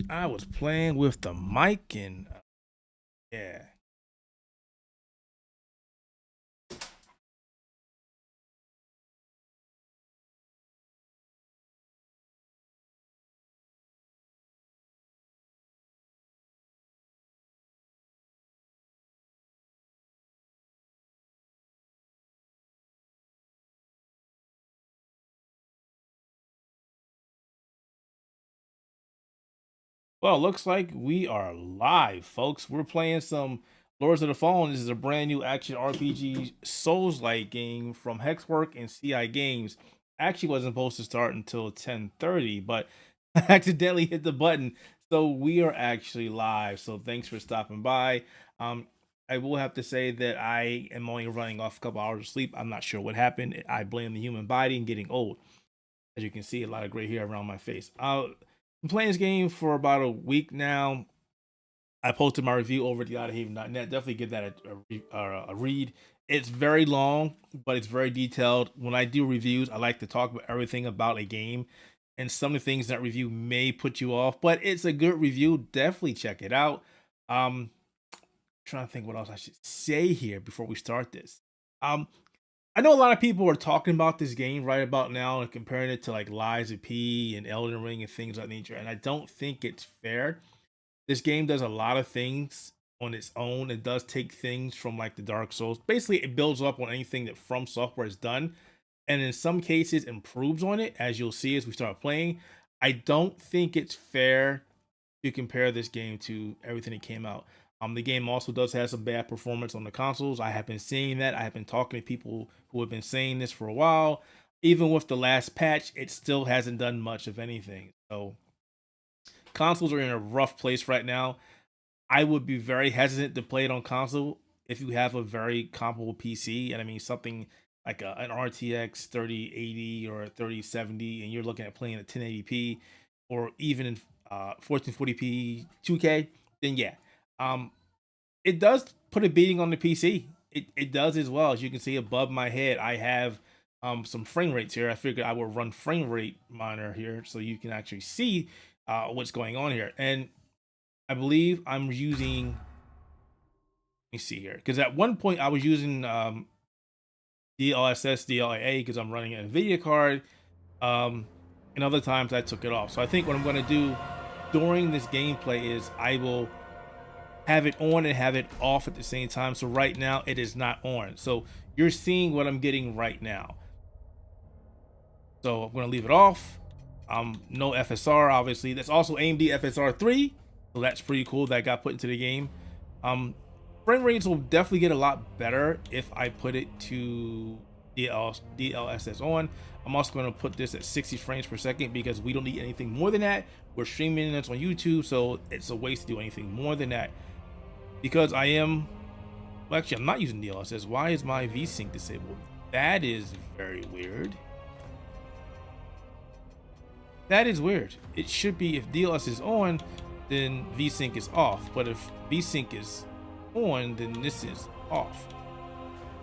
I was playing with the mic and yeah. Well, looks like we are live, folks. We're playing some Lords of the Fallen. This is a brand new action RPG Souls-like game from Hexworks and CI Games. Actually wasn't supposed to start until 10:30, but I accidentally hit the button. So we are actually live. So thanks for stopping by. I will have to say that I am only running off a couple hours of sleep. I'm not sure what happened. I blame the human body and getting old. As you can see, a lot of gray hair around my face. Been playing this game for about a week now. I posted my review over at theotterhaven.net. Definitely give that a read. It's very long, but it's very detailed. When I do reviews, I like to talk about everything about a game, and some of the things in that review may put you off, but it's a good review. Definitely check it out. Um, Trying to think what else I should say here before we start this. Um, I know a lot of people are talking about this game right about now and comparing it to like Lies of P and Elden Ring and things of that nature, and I don't think it's fair. This game does a lot of things on its own. It does take things from like the Dark Souls. Basically, it builds up on anything that From Software has done, and in some cases improves on it, as you'll see as we start playing. I don't think it's fair to compare this game to everything that came out. The game also does have some bad performance on the consoles. I have been seeing that. I have been talking to people who have been saying this for a while. Even with the last patch, it still hasn't done much of anything. So consoles are in a rough place right now. I would be very hesitant to play it on console if you have a very comparable PC. And I mean something like an RTX 3080 or a 3070, and you're looking at playing at 1080p or even in 1440p 2K, then yeah. Um, it does put a beating on the PC. It does as well. As you can see above my head, I have some frame rates here. I figured I will run frame rate monitor here so you can actually see what's going on here. And I believe I'm using. Let me see here, because at one point I was using DLSS, DLAA because I'm running a NVIDIA card. And other times I took it off. So I think what I'm going to do during this gameplay is I will have it on and have it off at the same time. So right now it is not on. So you're seeing what I'm getting right now. So I'm going to leave it off. No FSR, obviously. That's also AMD FSR 3. So that's pretty cool that got put into the game. Frame rates will definitely get a lot better if I put it to DLSS on. I'm also going to put this at 60 frames per second because we don't need anything more than that. We're streaming this on YouTube, so it's a waste to do anything more than that. Because I am, well, actually, I'm not using DLSS. Why is my VSync disabled? That is very weird. That is weird. It should be, if DLSS is on, then VSync is off. But if VSync is on, then this is off.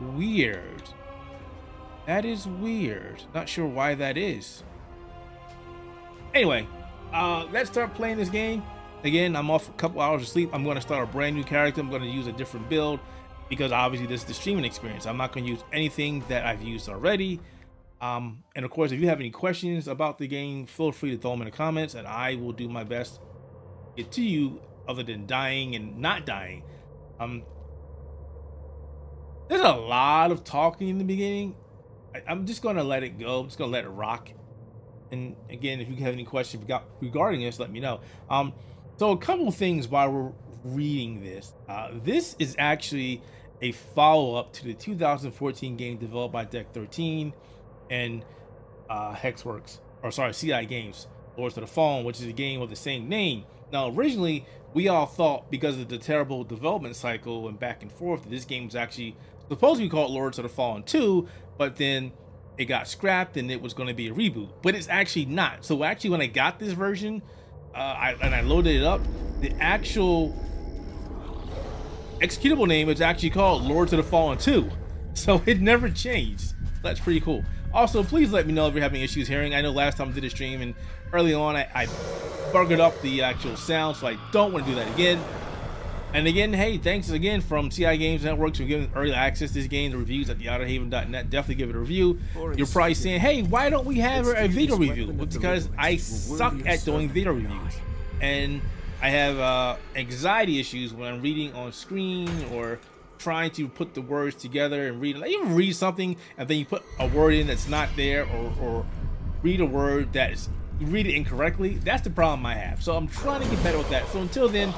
Weird. That is weird. Not sure why that is. Anyway, let's start playing this game. Again, I'm off a couple hours of sleep. I'm going to start a brand new character. I'm going to use a different build because obviously this is the streaming experience. I'm not going to use anything that I've used already. And of course, if you have any questions about the game, feel free to throw them in the comments and I will do my best to get to you, other than dying and not dying. There's a lot of talking in the beginning. I'm just going to let it go. I'm just going to let it rock. And again, if you have any questions regarding this, let me know. So a couple of things while we're reading this. This is actually a follow-up to the 2014 game developed by Deck 13 and CI Games, Lords of the Fallen, which is a game of the same name. Now, originally, we all thought because of the terrible development cycle and back and forth that this game was actually supposed to be called Lords of the Fallen 2, but then it got scrapped and it was going to be a reboot, but it's actually not. So actually, when I got this version, I loaded it up, the actual executable name is actually called Lords of the Fallen 2, so it never changed. That's pretty cool. Also, please let me know if you're having issues hearing. I know last time I did a stream and early on I buggered up the actual sound, so I don't want to do that again. And again, hey, thanks again from CI Games Networks for giving early access to this game. The reviews at theouterhaven.net. Definitely give it a review. You're probably saying, hey, why don't we have a video review? Well, because I suck at doing video reviews. And I have anxiety issues when I'm reading on screen or trying to put the words together and read. Like, you read something and then you put a word in that's not there, or read a word that is, you read it incorrectly. That's the problem I have. So I'm trying to get better with that. So until then,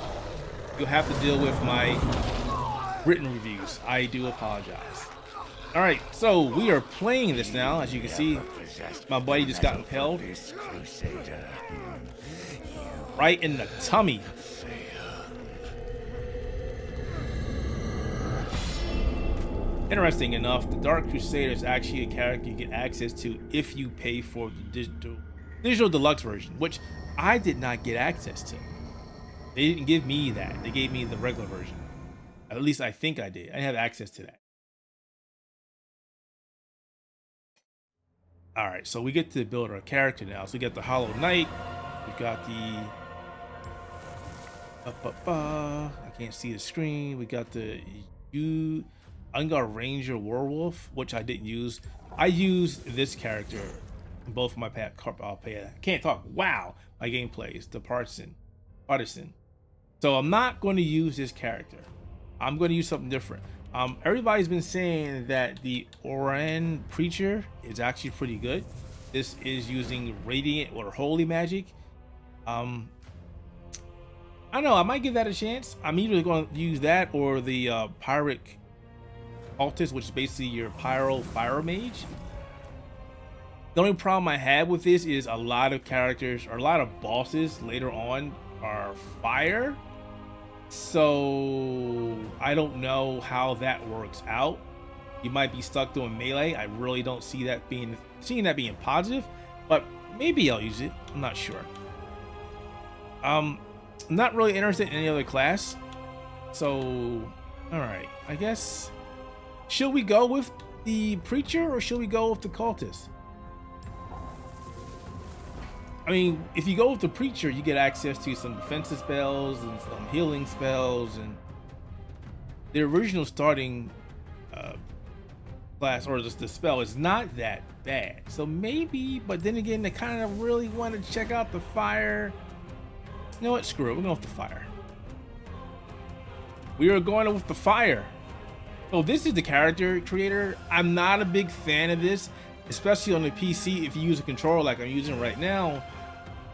you'll have to deal with my written reviews. I do apologize. All right, so we are playing this now. As you can see, my buddy just got impaled right in the tummy. Interesting enough, the Dark Crusader is actually a character you get access to if you pay for the digital deluxe version, which I did not get access to. They didn't give me that. They gave me the regular version. At least I think I did. I have access to that. All right, so we get to build our character now. So we got the Hollow Knight. We've got the I can't see the screen. We got the Unguard Ranger Werewolf, which I didn't use. I used this character in both of my can't talk. Wow, my gameplays. The Partisan. So I'm not going to use this character. I'm going to use something different. Everybody's been saying that the Oran Preacher is actually pretty good. This is using Radiant or Holy Magic. I don't know. I might give that a chance. I'm either going to use that or the Pyric Cultist, which is basically your Pyro Fire Mage. The only problem I have with this is a lot of characters or a lot of bosses later on are fire. So I don't know how that works out. You might be stuck doing melee. I really don't see that being positive, but maybe I'll use it. I'm not sure. I'm not really interested in any other class. So, all right, I guess, should we go with the Preacher or should we go with the Cultist? I mean, if you go with the Preacher, you get access to some defensive spells and some healing spells, and the original starting class or just the spell is not that bad. So maybe, but then again, they kind of really want to check out the fire. You know what? Screw it. We're going with the fire. We are going with the fire. So this is the character creator. I'm not a big fan of this, especially on the PC. If you use a controller like I'm using right now,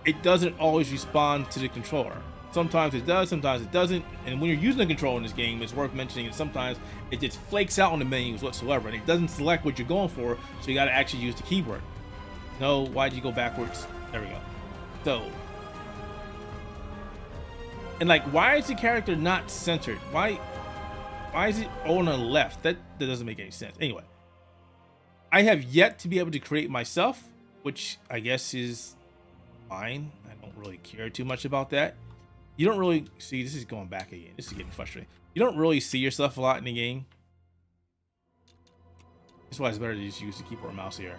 it doesn't always respond to the controller. Sometimes it does, sometimes it doesn't. And when you're using a controller in this game, it's worth mentioning that sometimes it just flakes out on the menus whatsoever, and it doesn't select what you're going for, so you got to actually use the keyboard. No, why'd you go backwards? There we go. So, and like, why is the character not centered? Why is it on the left? That doesn't make any sense. Anyway, I have yet to be able to create myself, which I guess is fine. I don't really care too much about that. You don't really see, this is going back again. This is getting frustrating. You don't really see yourself a lot in the game. That's why it's better to just use the keyboard and mouse here.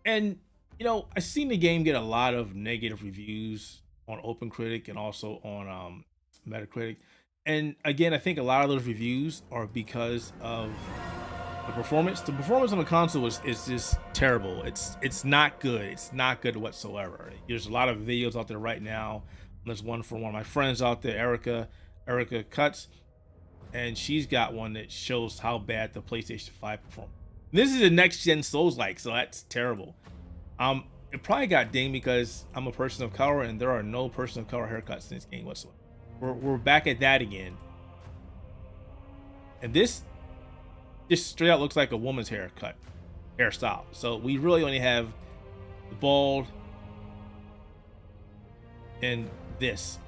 And, you know, I've seen the game get a lot of negative reviews on OpenCritic and also on Metacritic. And again, I think a lot of those reviews are because of the performance. The performance on the console is just terrible. It's not good. It's not good whatsoever. There's a lot of videos out there right now. There's one from one of my friends out there, Erica Cuts, and she's got one that shows how bad the PlayStation 5 performs. This is a next-gen Soulslike, so that's terrible. It probably got dinged because I'm a person of color and there are no person of color haircuts in this game whatsoever. We're back at that again. And this just straight out looks like a woman's hairstyle. So we really only have the bald and this.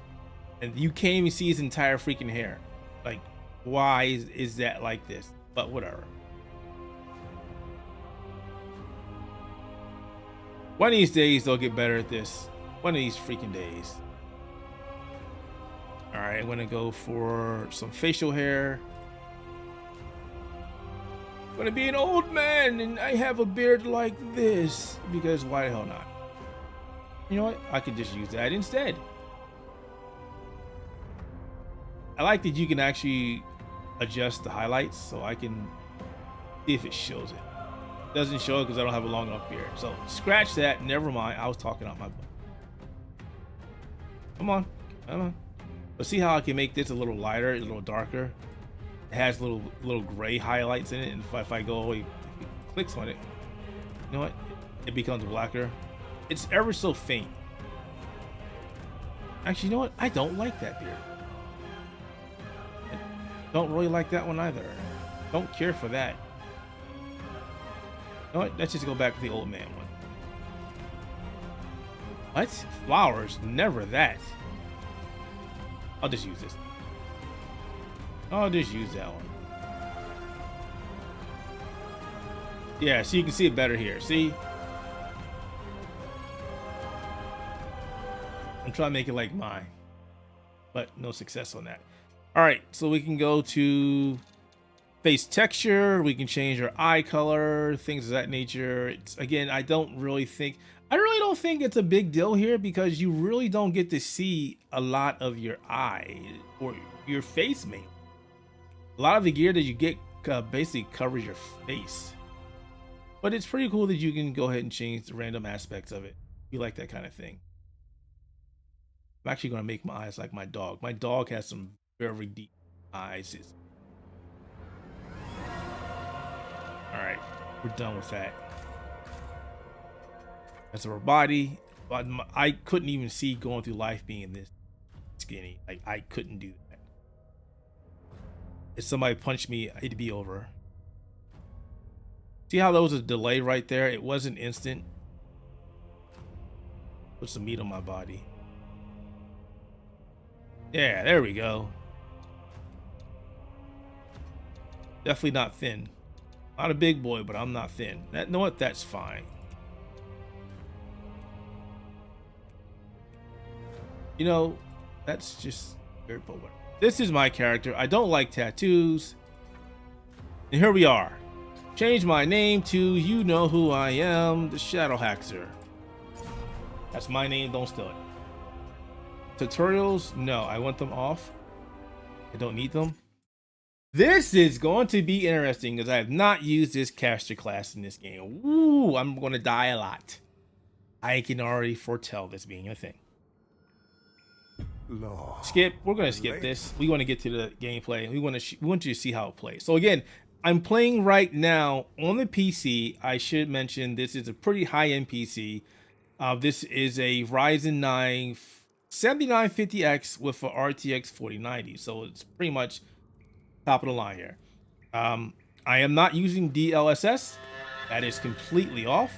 And you can't even see his entire freaking hair. Like, why is that like this? But whatever. One of these days they'll get better at this. One of these freaking days. All right, I'm gonna go for some facial hair. I'm gonna be an old man and I have a beard like this because why the hell not? You know what? I could just use that instead. I like that you can actually adjust the highlights so I can see if it shows it. Doesn't show it because I don't have a long enough beard. So scratch that. Never mind. I was talking out my butt. Come on. Come on. But see how I can make this a little lighter, a little darker? It has little gray highlights in it. And if I go away, if it clicks on it, you know what? It becomes blacker. It's ever so faint. Actually, you know what? I don't like that beard. I don't really like that one either. Don't care for that. You know what? Let's just go back to the old man one. What? Flowers? Never that. I'll just use this. I'll just use that one. Yeah, so you can see it better here. See? I'm trying to make it like mine, but no success on that. All right, so we can go to face texture. We can change our eye color, things of that nature. It's, again, I really don't think it's a big deal here because you really don't get to see a lot of your eye or your face, mate. A lot of the gear that you get basically covers your face, but it's pretty cool that you can go ahead and change the random aspects of it. You like that kind of thing. I'm actually going to make my eyes like my dog. My dog has some very deep eyes. All right, we're done with that. That's our body. But I couldn't even see going through life being this skinny. Like, I couldn't do that. If somebody punched me, it'd be over. See how there was a delay right there? It wasn't instant. Put some meat on my body. Yeah, there we go. Definitely not thin. Not a big boy, but I'm not thin. You know what? That's fine. You know, that's just weird, but whatever. This is my character. I don't like tattoos. And here we are. Change my name to you know who I am, the Shadow Haxer. That's my name, don't steal it. Tutorials? No, I want them off. I don't need them. This is going to be interesting because I have not used this caster class in this game. Ooh, I'm going to die a lot. I can already foretell this being a thing. Skip. We're going to skip this. We want to get to the gameplay. We want you to see how it plays. So again, I'm playing right now on the PC. I should mention this is a pretty high-end PC. This is a Ryzen 9 7950X with a RTX 4090. So it's pretty much top of the line here. I am not using DLSS. That is completely off.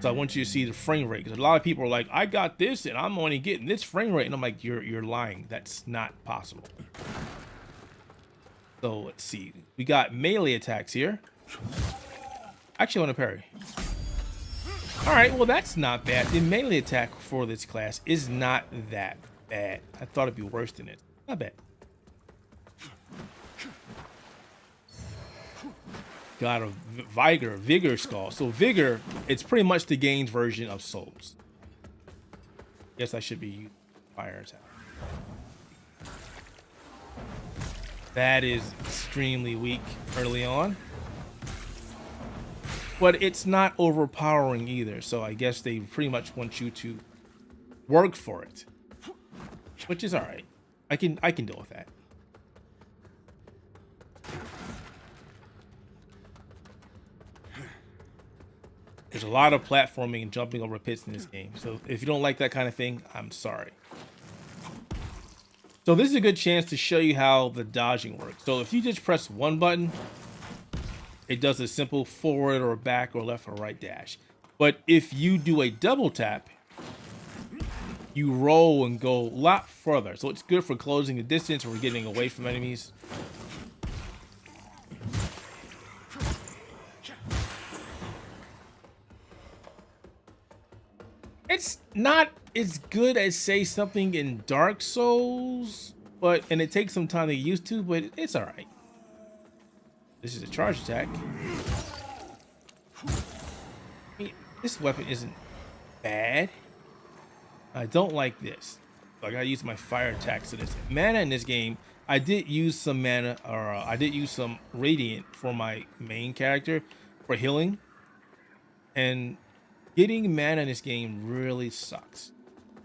So I want you to see the frame rate because a lot of people are like, I got this and I'm only getting this frame rate, and I'm like, you're lying. That's not possible. So let's see. We got melee attacks here. Actually, I want to parry. All right, well that's not bad. The melee attack for this class is not that bad. I thought it'd be worse than it. Not bad. Got a vigor skull. So vigor, it's pretty much the game's version of souls. Guess I should be using fire attack. That is extremely weak early on, but it's not overpowering either. So I guess they pretty much want you to work for it, which is all right. I can deal with that. There's a lot of platforming and jumping over pits in this game. So if you don't like that kind of thing, I'm sorry. So this is a good chance to show you how the dodging works. So if you just press one button, it does a simple forward or back or left or right dash. But if you do a double tap, you roll and go a lot further. So it's good for closing the distance or getting away from enemies. It's not as good as, say, something in Dark Souls, and it takes some time to get used to, but it's all right. This is a charge attack. I mean, this weapon isn't bad. I don't like this. So I gotta use my fire attacks to this. Mana in this game, I did use some mana, or I did use some radiant for my main character for healing. And getting mana in this game really sucks.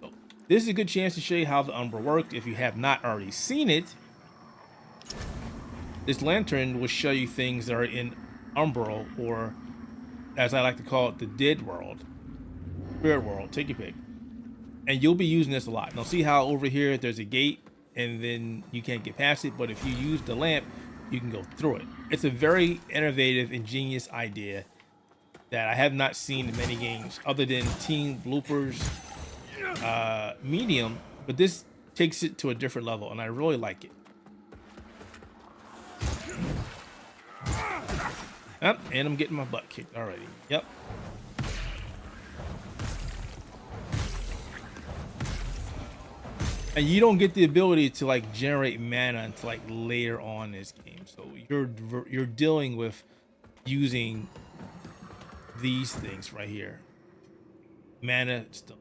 So this is a good chance to show you how the Umbra worked. If you have not already seen it, this lantern will show you things that are in Umbral, or as I like to call it, the dead world, spirit world, take your pick. And you'll be using this a lot. Now see how over here there's a gate and then you can't get past it, but if you use the lamp, you can go through it. It's a very innovative, ingenious idea that I have not seen in many games other than Team Bloopers Medium, but this takes it to a different level and I really like it. Yep, and I'm getting my butt kicked already. Yep. And you don't get the ability to like generate mana until like later on in this game. So you're dealing with using these things right here. Mana stuff.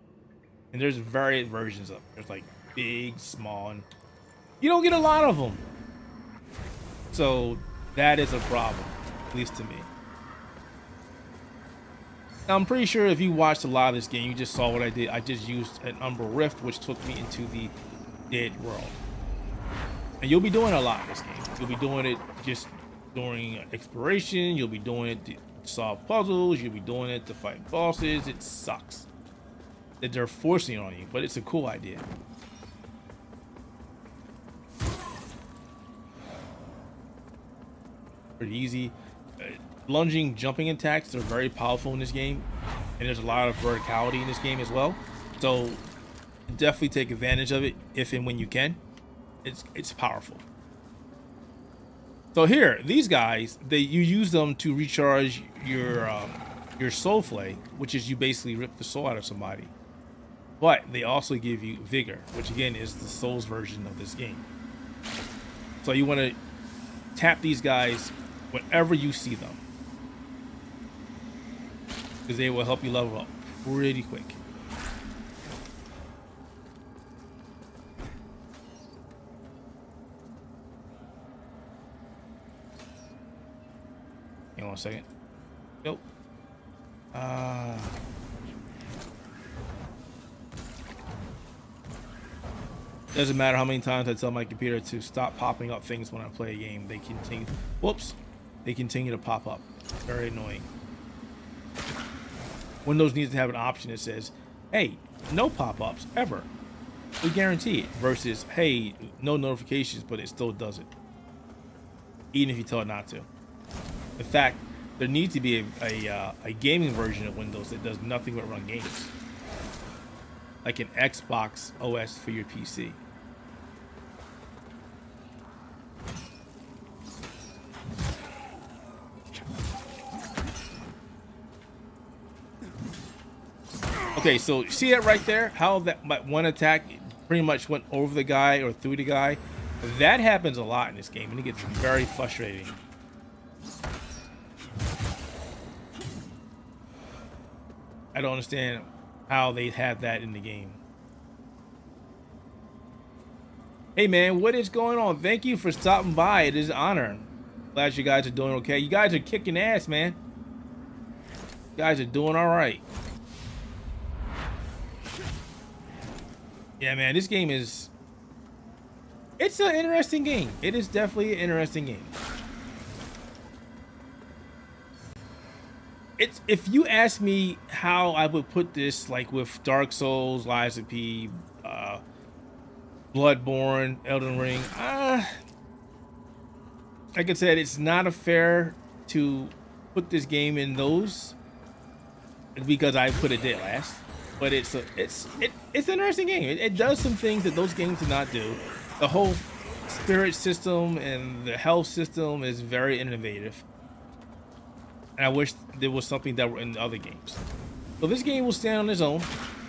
And there's various versions of it. There's like big, small, and you don't get a lot of them. So that is a problem, at least to me. Now, I'm pretty sure if you watched a lot of this game, you just saw what I did. I just used an Umbra Rift, which took me into the dead world. And you'll be doing a lot in this game. You'll be doing it just during exploration. You'll be doing it to solve puzzles. You'll be doing it to fight bosses. It sucks that they're forcing it on you, but it's a cool idea. Pretty easy. Lunging, jumping attacks are very powerful in this game, and there's a lot of verticality in this game as well. So definitely take advantage of it if and when you can. It's powerful. So here, these guys, you use them to recharge your soul flay, which is you basically rip the soul out of somebody. But they also give you vigor, which again is the Souls version of this game. So you want to tap these guys whenever you see them, because they will help you level up pretty quick. Hang on a second. Nope. Doesn't matter how many times I tell my computer to stop popping up things when I play a game. They continue. Whoops. They continue to pop up. Very annoying. Windows needs to have an option that says, hey, no pop-ups ever. We guarantee it. Versus, hey, no notifications, but it still does it. Even if you tell it not to. In fact, there needs to be a gaming version of Windows that does nothing but run games. Like an Xbox OS for your PC. Okay, so see it right there? How that one attack pretty much went over the guy or through the guy? That happens a lot in this game, and it gets very frustrating. I don't understand how they have that in the game. Hey man, what is going on? Thank you for stopping by. It is an honor. Glad you guys are doing okay. You guys are kicking ass, man. You guys are doing all right. Yeah, man, this game is... It's an interesting game. It is definitely an interesting game. It's, if you ask me how I would put this, like with Dark Souls, Lies of P, Bloodborne, Elden Ring, like I said, it's not fair to put this game in those because I put it dead last. But it's an interesting game. It does some things that those games do not do. The whole spirit system and the health system is very innovative. And I wish there was something that were in the other games. So this game will stand on its own.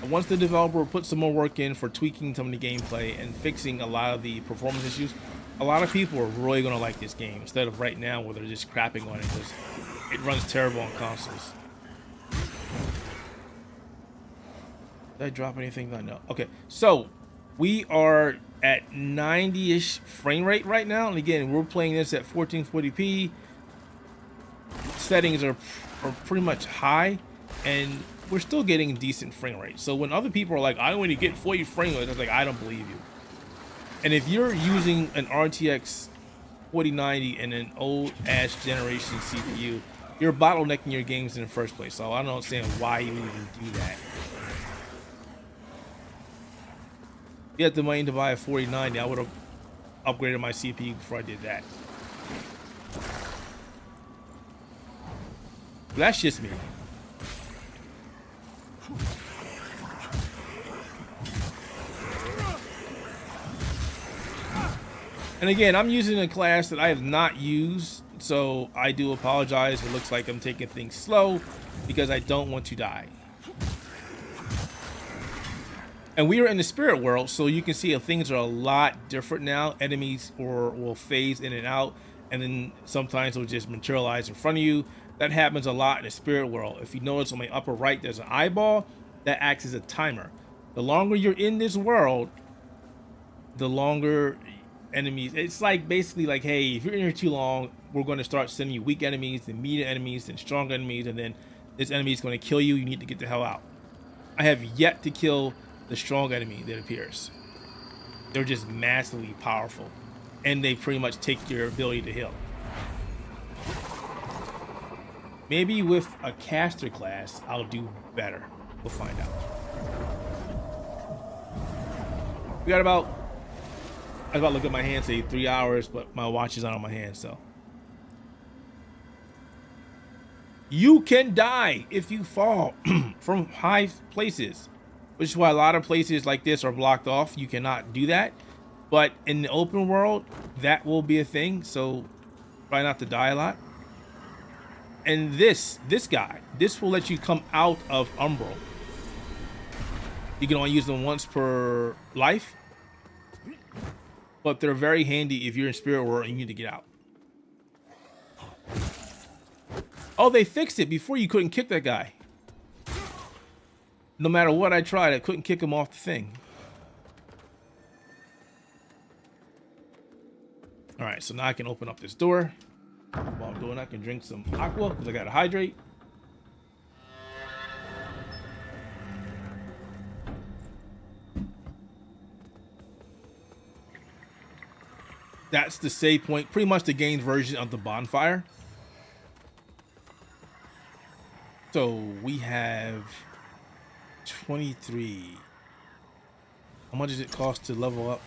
Once the developer puts some more work in for tweaking some of the gameplay and fixing a lot of the performance issues, a lot of people are really going to like this game instead of right now where they're just crapping on it because it runs terrible on consoles. Did I drop anything? No. Okay, so we are at 90-ish frame rate right now, and again, we're playing this at 1440p. Settings are pretty much high, and we're still getting decent frame rate. So when other people are like, I only get 40 frame rates, I was like, I don't believe you. And if you're using an RTX 4090 and an old ass generation CPU, you're bottlenecking your games in the first place. So I don't understand why you even do that. If you had the money to buy a 4090, I would have upgraded my CPU before I did that. But that's just me. And again, I'm using a class that I have not used, so I do apologize. It looks like I'm taking things slow because I don't want to die. And we are in the spirit world, so you can see things are a lot different now. Enemies will phase in and out, and then sometimes they'll just materialize in front of you. That happens a lot in the spirit world. If you notice on my upper right, there's an eyeball that acts as a timer. The longer you're in this world, the longer enemies. It's like basically like, hey, if you're in here too long, we're going to start sending you weak enemies, then medium enemies, then strong enemies, and then this enemy is going to kill you. You need to get the hell out. I have yet to kill the strong enemy that appears. They're just massively powerful, and they pretty much take your ability to heal. Maybe with a caster class, I'll do better. We'll find out. We got about, I was about to look at my hand, say 3 hours, but my watch is not on my hand, so. You can die if you fall from high places, which is why a lot of places like this are blocked off. You cannot do that. But in the open world, that will be a thing, so try not to die a lot. And this guy, this will let you come out of Umbral. You can only use them once per life, but they're very handy if you're in spirit world and you need to get out. Oh, they fixed it. Before you couldn't kick that guy. No matter what I tried, I couldn't kick him off the thing. All right, so now I can open up this door. While I'm doing that, I can drink some aqua because I got to hydrate. That's the save point, pretty much the game's version of the bonfire. So we have 23. How much does it cost to level up?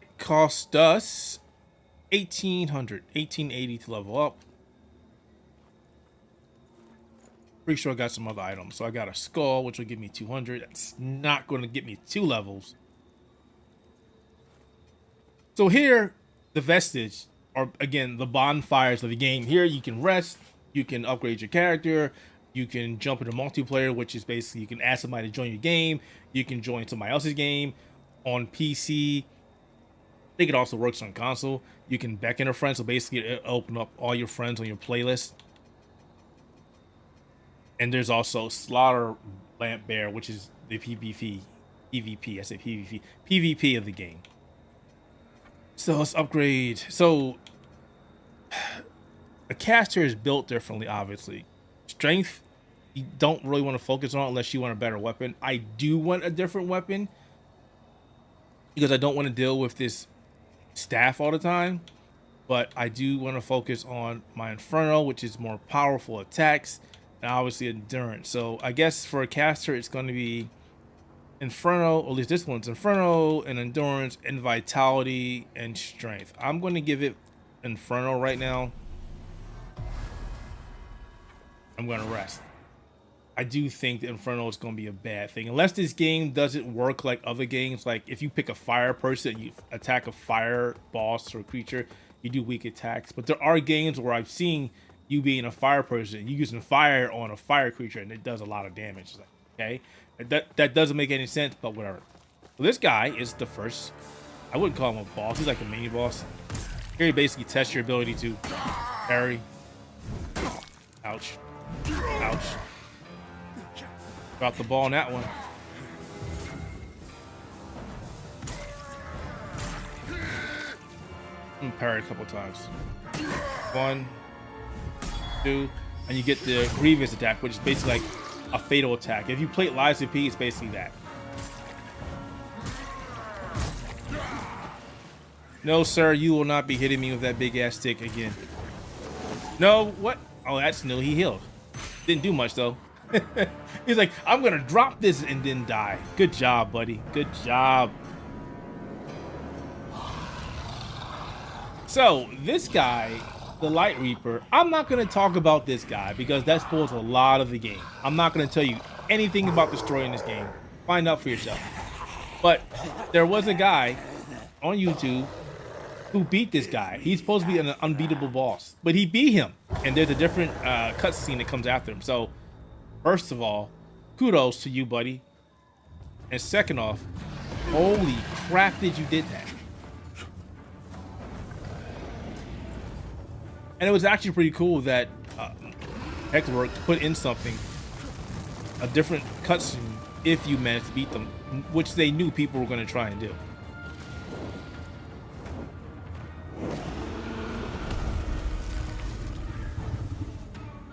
It cost us 1880 to level up. Pretty sure I got some other items. So I got a skull, which will give me 200. That's not going to get me 2 levels. So here, the vestige are, again, the bonfires of the game. Here you can rest, you can upgrade your character, you can jump into multiplayer, which is basically you can ask somebody to join your game, you can join somebody else's game on PC. I think it also works on console. You can beckon a friend, so basically it'll open up all your friends on your playlist. And there's also Slaughter Lamp Bear, which is the PvP, I say PvP of the game. So let's upgrade. So a caster is built differently, obviously. Strength, you don't really want to focus on unless you want a better weapon. I do want a different weapon because I don't want to deal with this staff all the time. But I do want to focus on my Inferno, which is more powerful attacks, and obviously endurance. So I guess for a caster, it's going to be Inferno, or at least this one's Inferno and endurance and vitality and strength. I'm going to give it Inferno right now. I'm going to rest. I do think that Inferno is going to be a bad thing unless this game doesn't work like other games. Like if you pick a fire person and you attack a fire boss or creature, you do weak attacks. But there are games where I've seen you being a fire person, you using fire on a fire creature, and it does a lot of damage. It's like, okay, that doesn't make any sense, but whatever. So this guy is the first. I wouldn't call him a boss. He's like a mini boss. Here you basically test your ability to parry. Ouch. Ouch. Drop the ball on that one. Parry a couple times. 1, 2, and you get the Grievous attack, which is basically like a fatal attack. If you play Lies of P, it's basically that. No, sir, you will not be hitting me with that big ass stick again. No, what? Oh, that's new. He healed. Didn't do much though. He's like, I'm gonna drop this and then die. Good job, buddy. Good job. So this guy, the Light Reaper, I'm not going to talk about this guy because that spoils a lot of the game. I'm not going to tell you anything about the story in this game. Find out for yourself. But there was a guy on YouTube who beat this guy. He's supposed to be an unbeatable boss, but he beat him. And there's a different cutscene that comes after him. So first of all, kudos to you, buddy. And second off, holy crap, did you did that? And it was actually pretty cool that Hexworks put in something, a different cutscene, if you managed to beat them, which they knew people were going to try and do.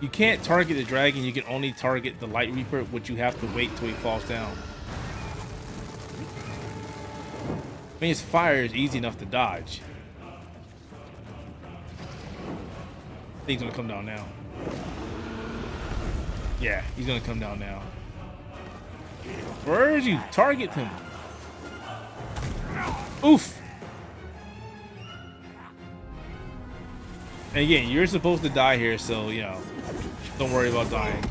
You can't target the dragon, you can only target the Light Reaper, which you have to wait till he falls down. I mean, his fire is easy enough to dodge. He's gonna come down now. Yeah, he's gonna come down now. Where did you target him? Oof. And again, you're supposed to die here, so you know, don't worry about dying.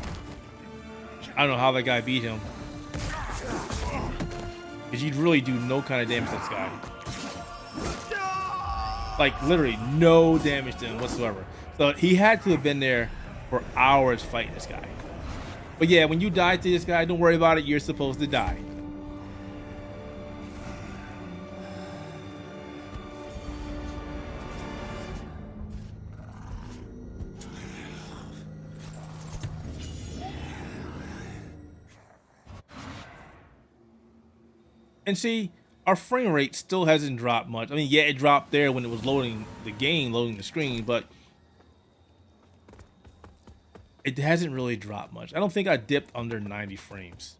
I don't know how that guy beat him, because you'd really do no kind of damage to this guy. Like literally no damage to him whatsoever. So he had to have been there for hours fighting this guy. But yeah, when you die to this guy, don't worry about it. You're supposed to die. And see, our frame rate still hasn't dropped much. I mean, yeah, it dropped there when it was loading the game, loading the screen, but it hasn't really dropped much. I don't think I dipped under 90 frames.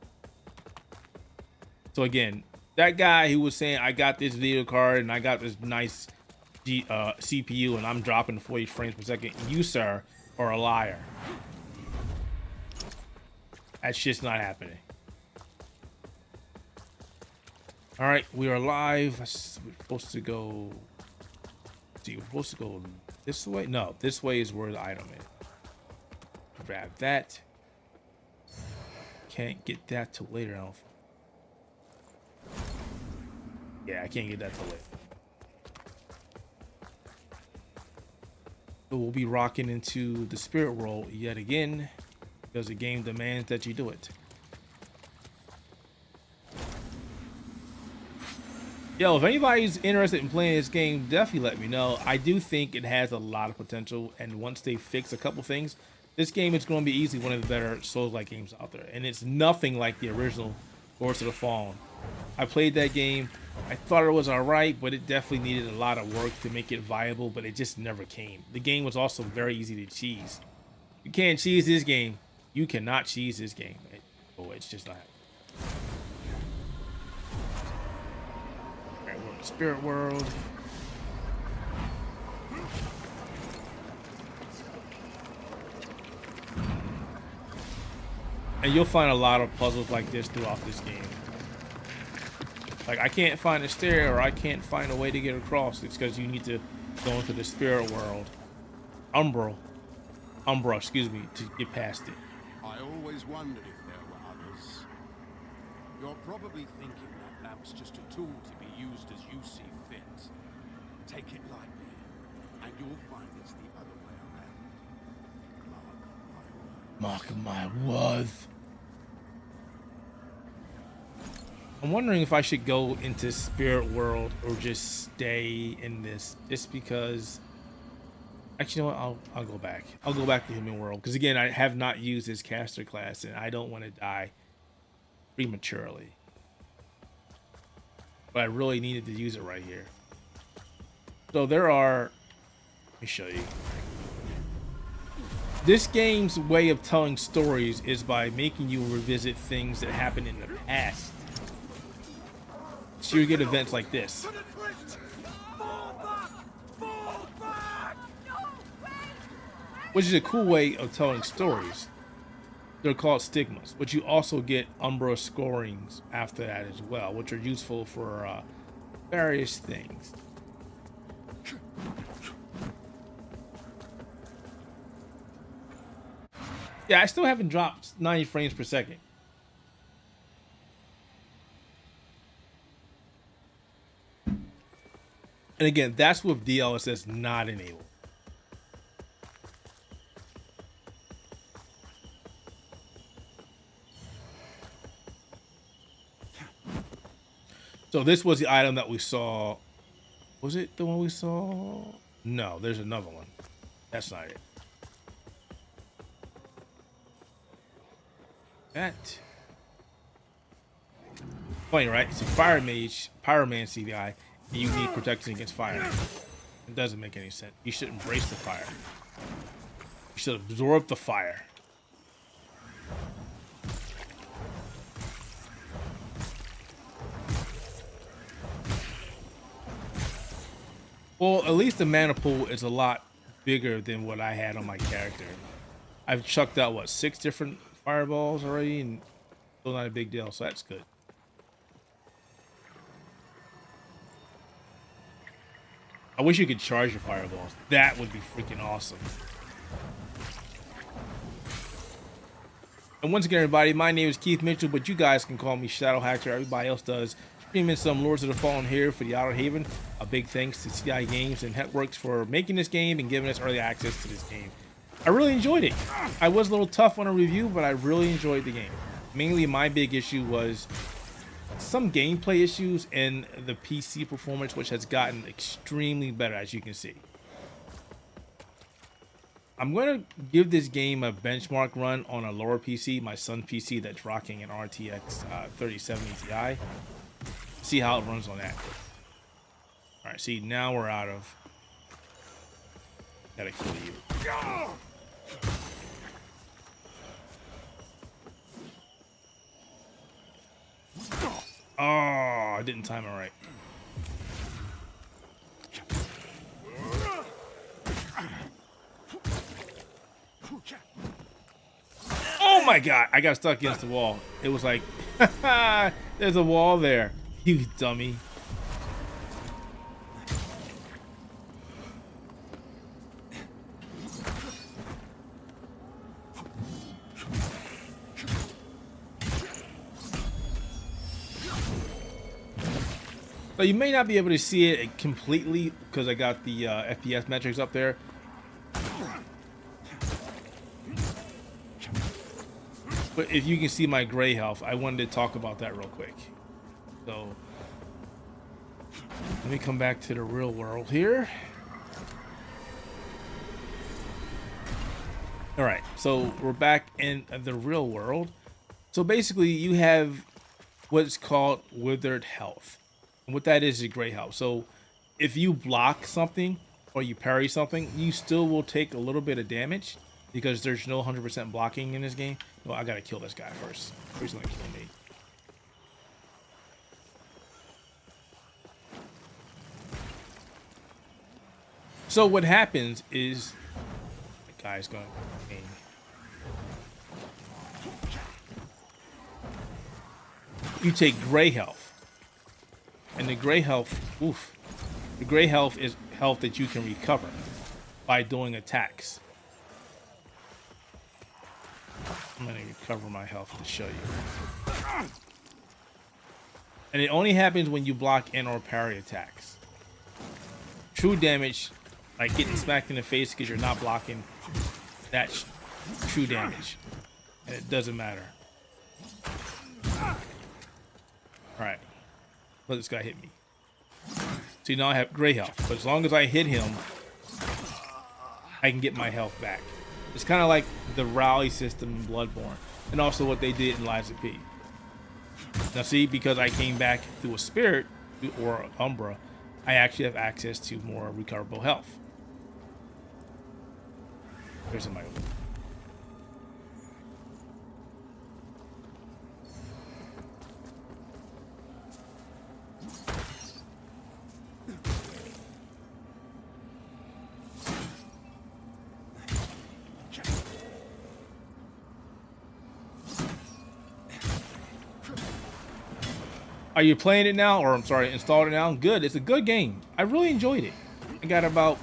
So again, that guy who was saying, I got this video card and I got this nice CPU and I'm dropping 40 frames per second, you, sir, are a liar. That's just not happening. All right, we are live. We're supposed to go. See, we're supposed to go this way. No, this way is where the item is. Grab that. Can't get that till later. I don't think. Yeah, I can't get that till later. So we'll be rocking into the spirit world yet again because the game demands that you do it. Yo, if anybody's interested in playing this game, definitely let me know. I do think it has a lot of potential, and once they fix a couple things, this game is going to be easily one of the better Souls-like games out there. And it's nothing like the original Lords of the Fallen. I played that game. I thought it was alright, but it definitely needed a lot of work to make it viable, but it just never came. The game was also very easy to cheese. You can't cheese this game. You cannot cheese this game. It's just not. Spirit world. And you'll find a lot of puzzles like this throughout this game. Like, I can't find a stair or I can't find a way to get across. It's because you need to go into the spirit world. Umbra, excuse me, to get past it. I always wondered if there were others. You're probably thinking that lamp's just a tool to be used as you see fit. Take it lightly, and you'll find it's the other way around. Mark my words. I'm wondering if I should go into spirit world or just stay in this, just because. Actually, you know what? I'll go back. I'll go back to human world because again, I have not used this caster class, and I don't want to die prematurely. But I really needed to use it right here. So there are. Let me show you. This game's way of telling stories is by making you revisit things that happened in the past. So you get events like this. Which is a cool way of telling stories. They're called stigmas, but you also get Umbra scorings after that as well, which are useful for various things. Yeah, I still haven't dropped 90 frames per second. And again, that's with DLSS not enabled. So this was the item that we saw. Was it the one we saw? No, there's another one. That's not it. That. Funny, right? It's a fire mage, pyromancy guy, and you need protection against fire. It doesn't make any sense. You should embrace the fire. You should absorb the fire. Well, at least the mana pool is a lot bigger than what I had on my character. I've chucked out, what, 6 different fireballs already, and still not a big deal, so that's good. I wish you could charge your fireballs. That would be freaking awesome. And once again, everybody, my name is Keith Mitchell, but you guys can call me Shadow Hacker. Everybody else does. Streaming some Lords of the Fallen here for the Outer Haven. A big thanks to CI Games and Hexworks for making this game and giving us early access to this game. I really enjoyed it. I was a little tough on a review, but I really enjoyed the game. Mainly my big issue was some gameplay issues and the PC performance, which has gotten extremely better, as you can see. I'm going to give this game a benchmark run on a lower PC, my son's PC that's rocking an RTX 3070 Ti. See how it runs on that. All right, see, now we're out of. Gotta kill you. Oh, I didn't time it right. Oh my god, I got stuck against the wall. It was like, there's a wall there. You dummy. So you may not be able to see it completely because I got the FPS metrics up there. But if you can see my gray health, I wanted to talk about that real quick. So let me come back to the real world here. All right, so we're back in the real world. So basically you have what's called withered health. And what that is gray health. So if you block something or you parry something, you still will take a little bit of damage because there's no 100% blocking in this game. Well, I gotta kill this guy first. He's gonna kill me. So what happens is the guy's going to aim. You take gray health. And the gray health, oof. The gray health is health that you can recover by doing attacks. I'm gonna recover my health to show you. And it only happens when you block and or parry attacks. True damage, like getting smacked in the face because you're not blocking, that's true damage. and it doesn't matter. All right, let this guy hit me. See, now I have gray health, but as long as I hit him, I can get my health back. It's kind of like the rally system in Bloodborne, and also what they did in Lies of P. Now see, because I came back through a spirit or Umbra, I actually have access to more recoverable health. There's somebody over there. Are you playing it now? Or I'm sorry, installed it now? Good. It's a good game. I really enjoyed it. I got about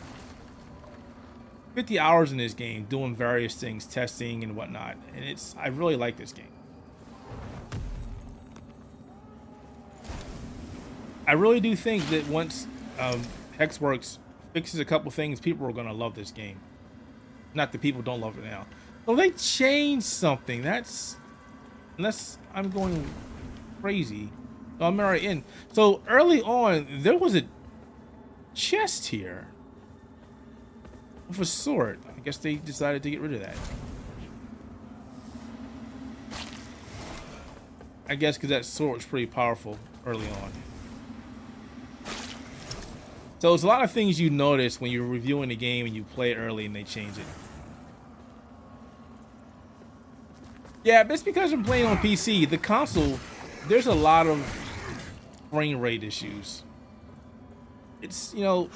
50 hours in this game doing various things, testing and whatnot. And I really like this game. I really do think that once Hexworks fixes a couple things, people are going to love this game. Not that people don't love it now. Well, they changed something. Unless I'm going crazy. No, I'm already in. So early on, there was a chest here with a sword. I guess they decided to get rid of that. I guess because that sword was pretty powerful early on. So it's a lot of things you notice when you're reviewing the game and you play it early and they change it. Yeah, but it's because I'm playing on PC. The console, there's a lot of frame rate issues. It's, oh,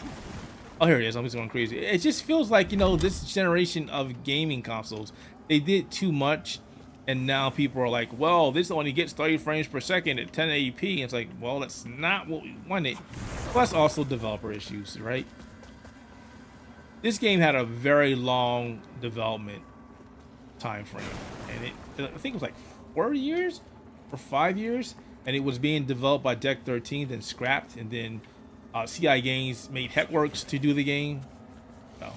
here it is. I'm just going crazy. It just feels like, this generation of gaming consoles, they did too much, and now people are like, well, this only gets 30 frames per second at 1080p. And it's like, well, that's not what we wanted. Plus also developer issues, right? This game had a very long development time frame, and I think it was like 4 years or 5 years. And it was being developed by Deck 13, then scrapped, and then CI Games made Hexworks to do the game. So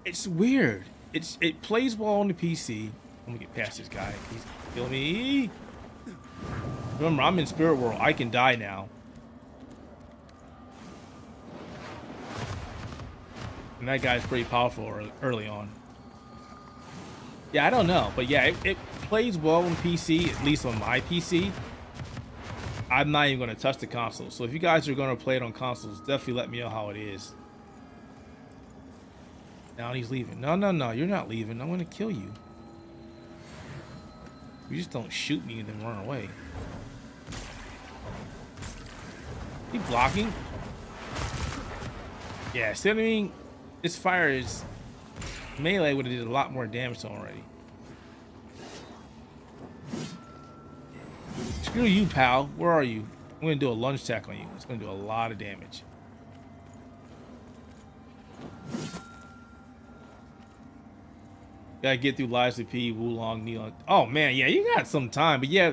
it's weird. It plays well on the PC. Let me get past this guy. He's killing me. Remember, I'm in Spirit World. I can die now. And that guy's pretty powerful early on. Yeah, I don't know, but yeah, it plays well on PC, at least on my PC. I'm not even going to touch the console. So if you guys are going to play it on consoles, definitely let me know how it is. Now he's leaving. No, you're not leaving. I'm going to kill you. You just don't shoot me and then run away. He blocking? Yeah, see what I mean? This fire is... Melee would have did a lot more damage to him already. Screw you, pal. Where are you? I'm going to do a lunge attack on you. It's going to do a lot of damage. Gotta get through Lies of P, Wulong, Neon. Oh, man. Yeah, you got some time. But yeah.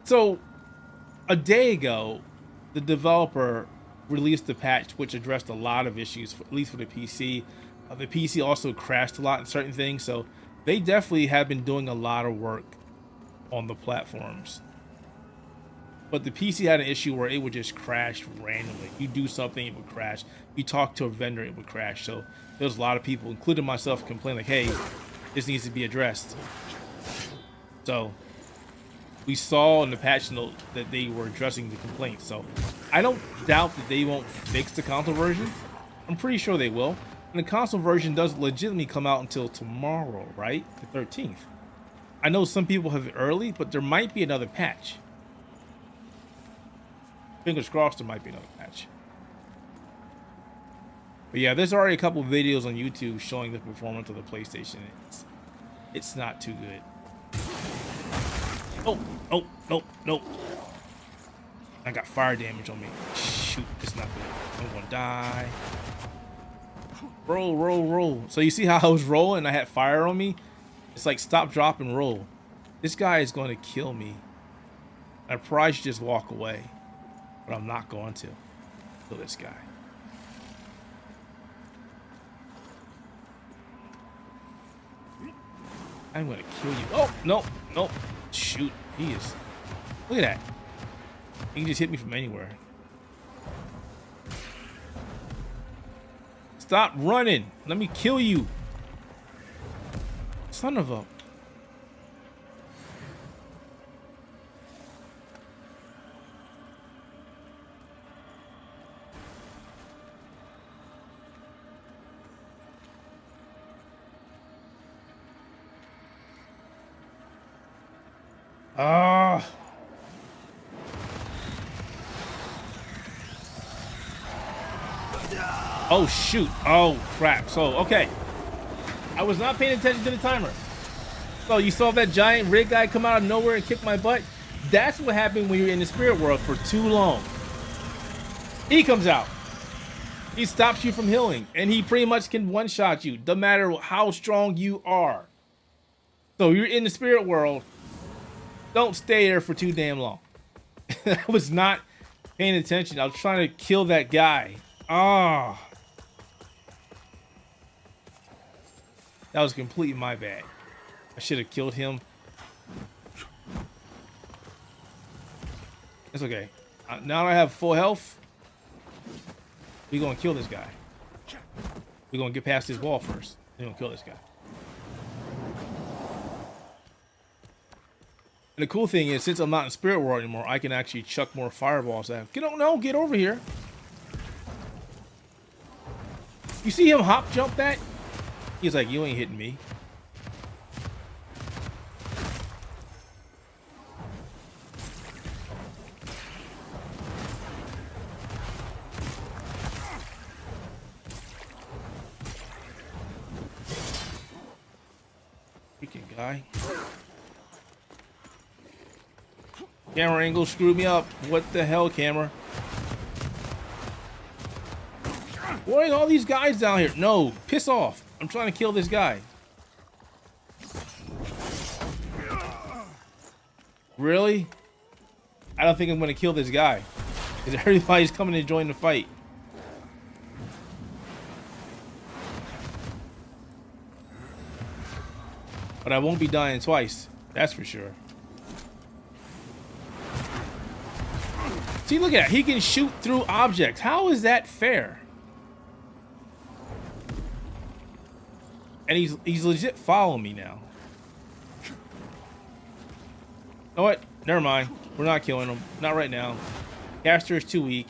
So, a day ago, the developer released a patch which addressed a lot of issues, at least for the PC. The PC also crashed a lot in certain things, so they definitely have been doing a lot of work on the platforms. But the PC had an issue where it would just crash randomly. You do something, it would crash. You talk to a vendor, it would crash. So there was a lot of people, including myself, complaining like, hey, this needs to be addressed. So we saw in the patch note that they were addressing the complaint. So I don't doubt that they won't fix the console version. I'm pretty sure they will. And the console version doesn't legitimately come out until tomorrow, right? The 13th. I know some people have it early, but there might be another patch. Fingers crossed there might be another patch. But yeah, there's already a couple of videos on YouTube showing the performance of the PlayStation. It's not too good. Oh, no. I got fire damage on me. Shoot, it's not good. I'm gonna die. Roll. So you see how I was rolling? I had fire on me. It's like stop, drop, and roll. This guy is going to kill me. I probably should just walk away, but I'm not going to. Kill this guy. I'm gonna kill you. Oh, no, no. Shoot, he is. Look at that. He can just hit me from anywhere. Stop running. Let me kill you. Son of a... Ah. Oh shoot. Oh crap. So okay. I was not paying attention to the timer. So you saw that giant rig guy come out of nowhere and kick my butt? That's what happened when you're in the spirit world for too long. He comes out. He stops you from healing, and he pretty much can one-shot you, no matter how strong you are. So you're in the spirit world. Don't stay there for too damn long. I was not paying attention. I was trying to kill that guy. Ah. That was completely my bad. I should have killed him. It's okay. Now that I have full health, we're gonna kill this guy. We're gonna get past this wall first. We're gonna kill this guy. And the cool thing is, since I'm not in spirit world anymore, I can actually chuck more fireballs at him. Get over here. You see him hop jump that? He's like, you ain't hitting me. Freaking guy. Camera angle screwed me up. What the hell, camera? Why are all these guys down here? No, piss off. I'm trying to kill this guy. Really? I don't think I'm going to kill this guy. Because everybody's coming to join the fight. But I won't be dying twice. That's for sure. See, look at that. He can shoot through objects. How is that fair? And he's legit following me now. You know what? Never mind. We're not killing him. Not right now. Caster is too weak.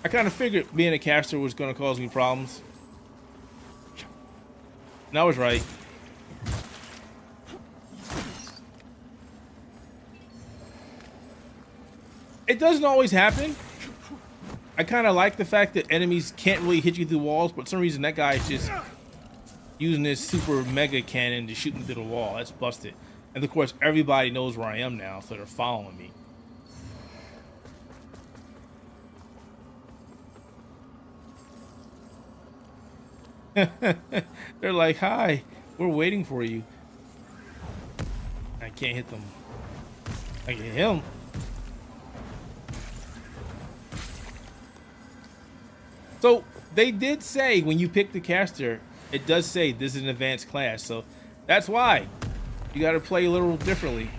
I kind of figured being a caster was going to cause me problems. And I was right. It doesn't always happen. I kind of like the fact that enemies can't really hit you through walls, but for some reason that guy is just using his super mega cannon to shoot me through the wall. That's busted. And of course, everybody knows where I am now, so they're following me. They're like, hi, we're waiting for you. I can't hit them. I can hit him. So they did say when you pick the caster, it does say this is an advanced class. So that's why you got to play a little differently.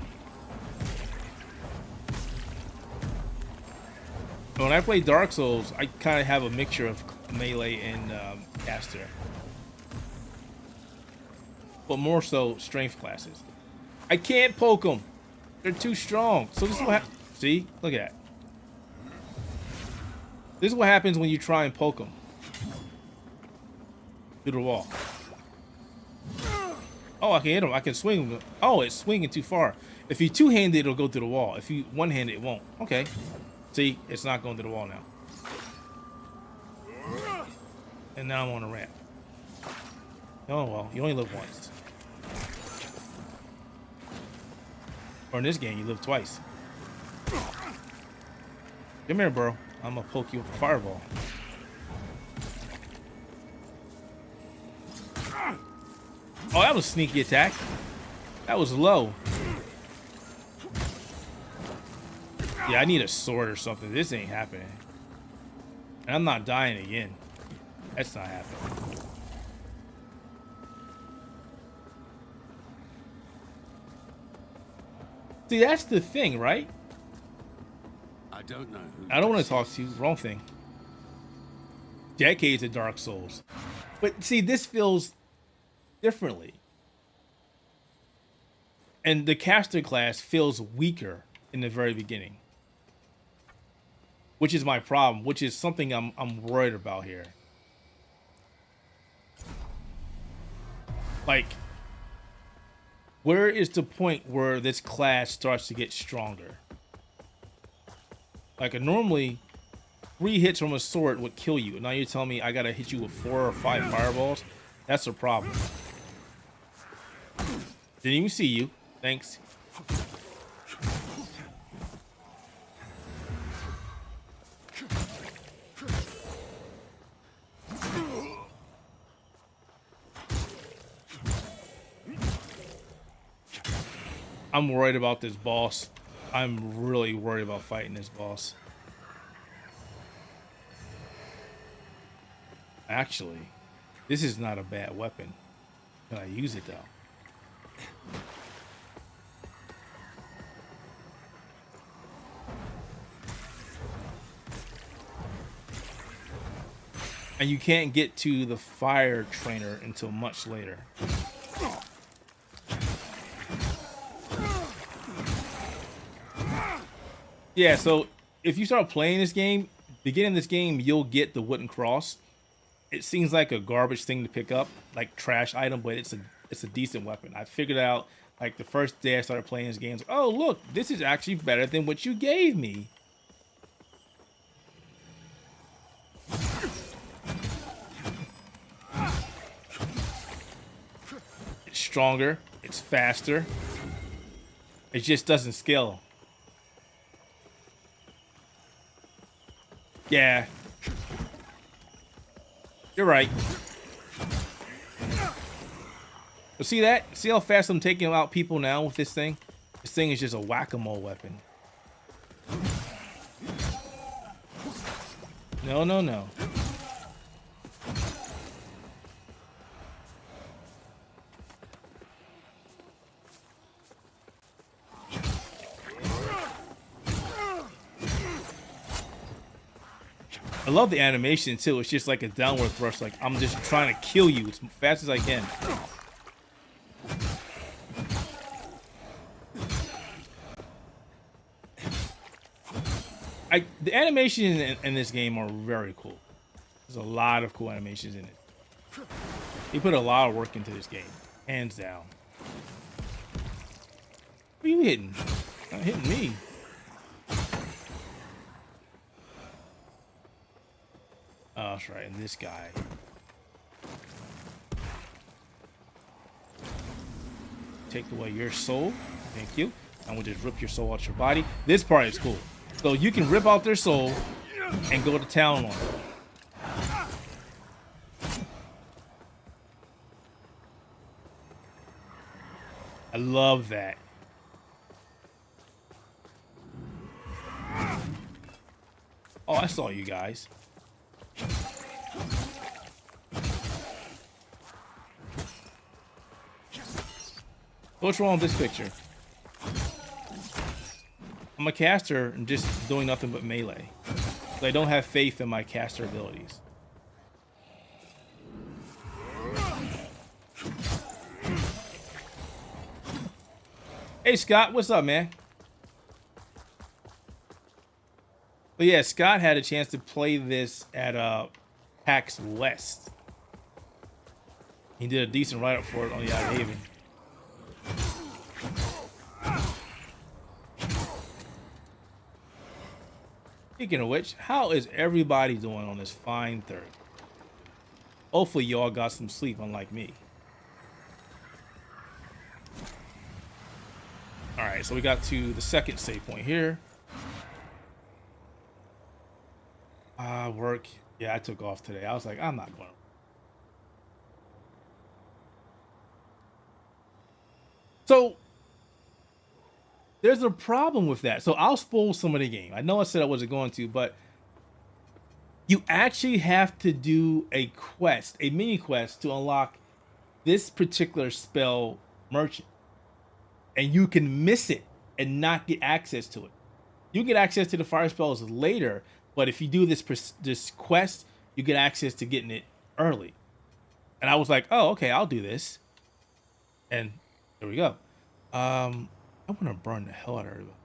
When I play Dark Souls, I kind of have a mixture of melee and caster. But more so strength classes. I can't poke them. They're too strong. So this is what see? Look at that. This is what happens when you try and poke them. Through the wall. Oh, I can hit him. I can swing him. Oh, it's swinging too far. If you two-handed, it'll go through the wall. If you one-handed, it won't. Okay. See? It's not going through the wall now. And now I'm on a ramp. Oh, well. You only live once. Or in this game, you live twice. Come here, bro. I'm gonna poke you with a fireball. Oh, that was a sneaky attack. That was low. Yeah, I need a sword or something. This ain't happening. And I'm not dying again. That's not happening. See, that's the thing, right? I don't know who I don't want this to talk is. to you. Wrong thing. Decades of Dark Souls. But see, this feels differently. And the caster class feels weaker in the very beginning. Which is my problem, which is something I'm worried about here. Like, where is the point where this class starts to get stronger? Like, normally 3 hits from a sword would kill you. Now you're telling me I gotta hit you with 4 or 5 fireballs? That's a problem. Didn't even see you. Thanks. I'm worried about this boss. I'm really worried about fighting this boss. Actually, this is not a bad weapon. Can I use it though? And you can't get to the fire trainer until much later. Yeah, so if you start playing this game, beginning this game, you'll get the wooden cross. It seems like a garbage thing to pick up, like trash item, but it's a decent weapon. I figured out like the first day I started playing this game, like, oh look, this is actually better than what you gave me. It's stronger, it's faster. It just doesn't scale. Yeah. You're right. But see that? See how fast I'm taking out people now with this thing? This thing is just a whack-a-mole weapon. No, no, no. I love the animation too. It's just like a downward thrust. Like I'm just trying to kill you as fast as I can. The animation in this game are very cool. There's a lot of cool animations in it. He put a lot of work into this game, hands down. What are you hitting? Not hitting me. Oh, that's right. And this guy. Take away your soul. Thank you. I'm gonna just rip your soul out your body. This part is cool. So you can rip out their soul and go to town on it. I love that. Oh, I saw you guys. What's wrong with this picture? I'm a caster and just doing nothing but melee. So I don't have faith in my caster abilities. Hey Scott, what's up, man? But yeah, Scott had a chance to play this at PAX West. He did a decent write-up for it on the Haven. Speaking of which, how is everybody doing on this fine Thursday? Hopefully y'all got some sleep, unlike me. Alright, so we got to the second save point here. Work. Yeah, I took off today. I was like, I'm not going to. So, there's a problem with that. So I'll spoil some of the game. I know I said I wasn't going to, but you actually have to do a quest, a mini quest, to unlock this particular spell merchant, and you can miss it and not get access to it. You get access to the fire spells later, but if you do this quest, you get access to getting it early. And I was like, oh, okay, I'll do this. And there we go. I want to burn the hell out of everybody.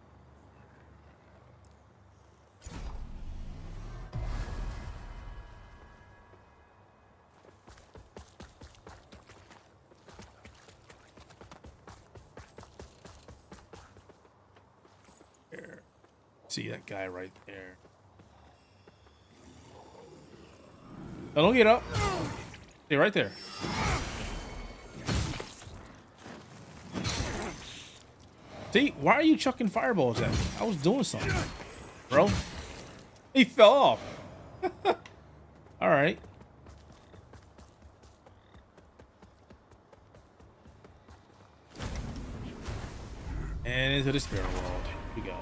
There. See that guy right there. No, don't get up. Stay right there. See, why are you chucking fireballs at me? I was doing something, bro. He fell off. All right. And into the spirit world. Here we go.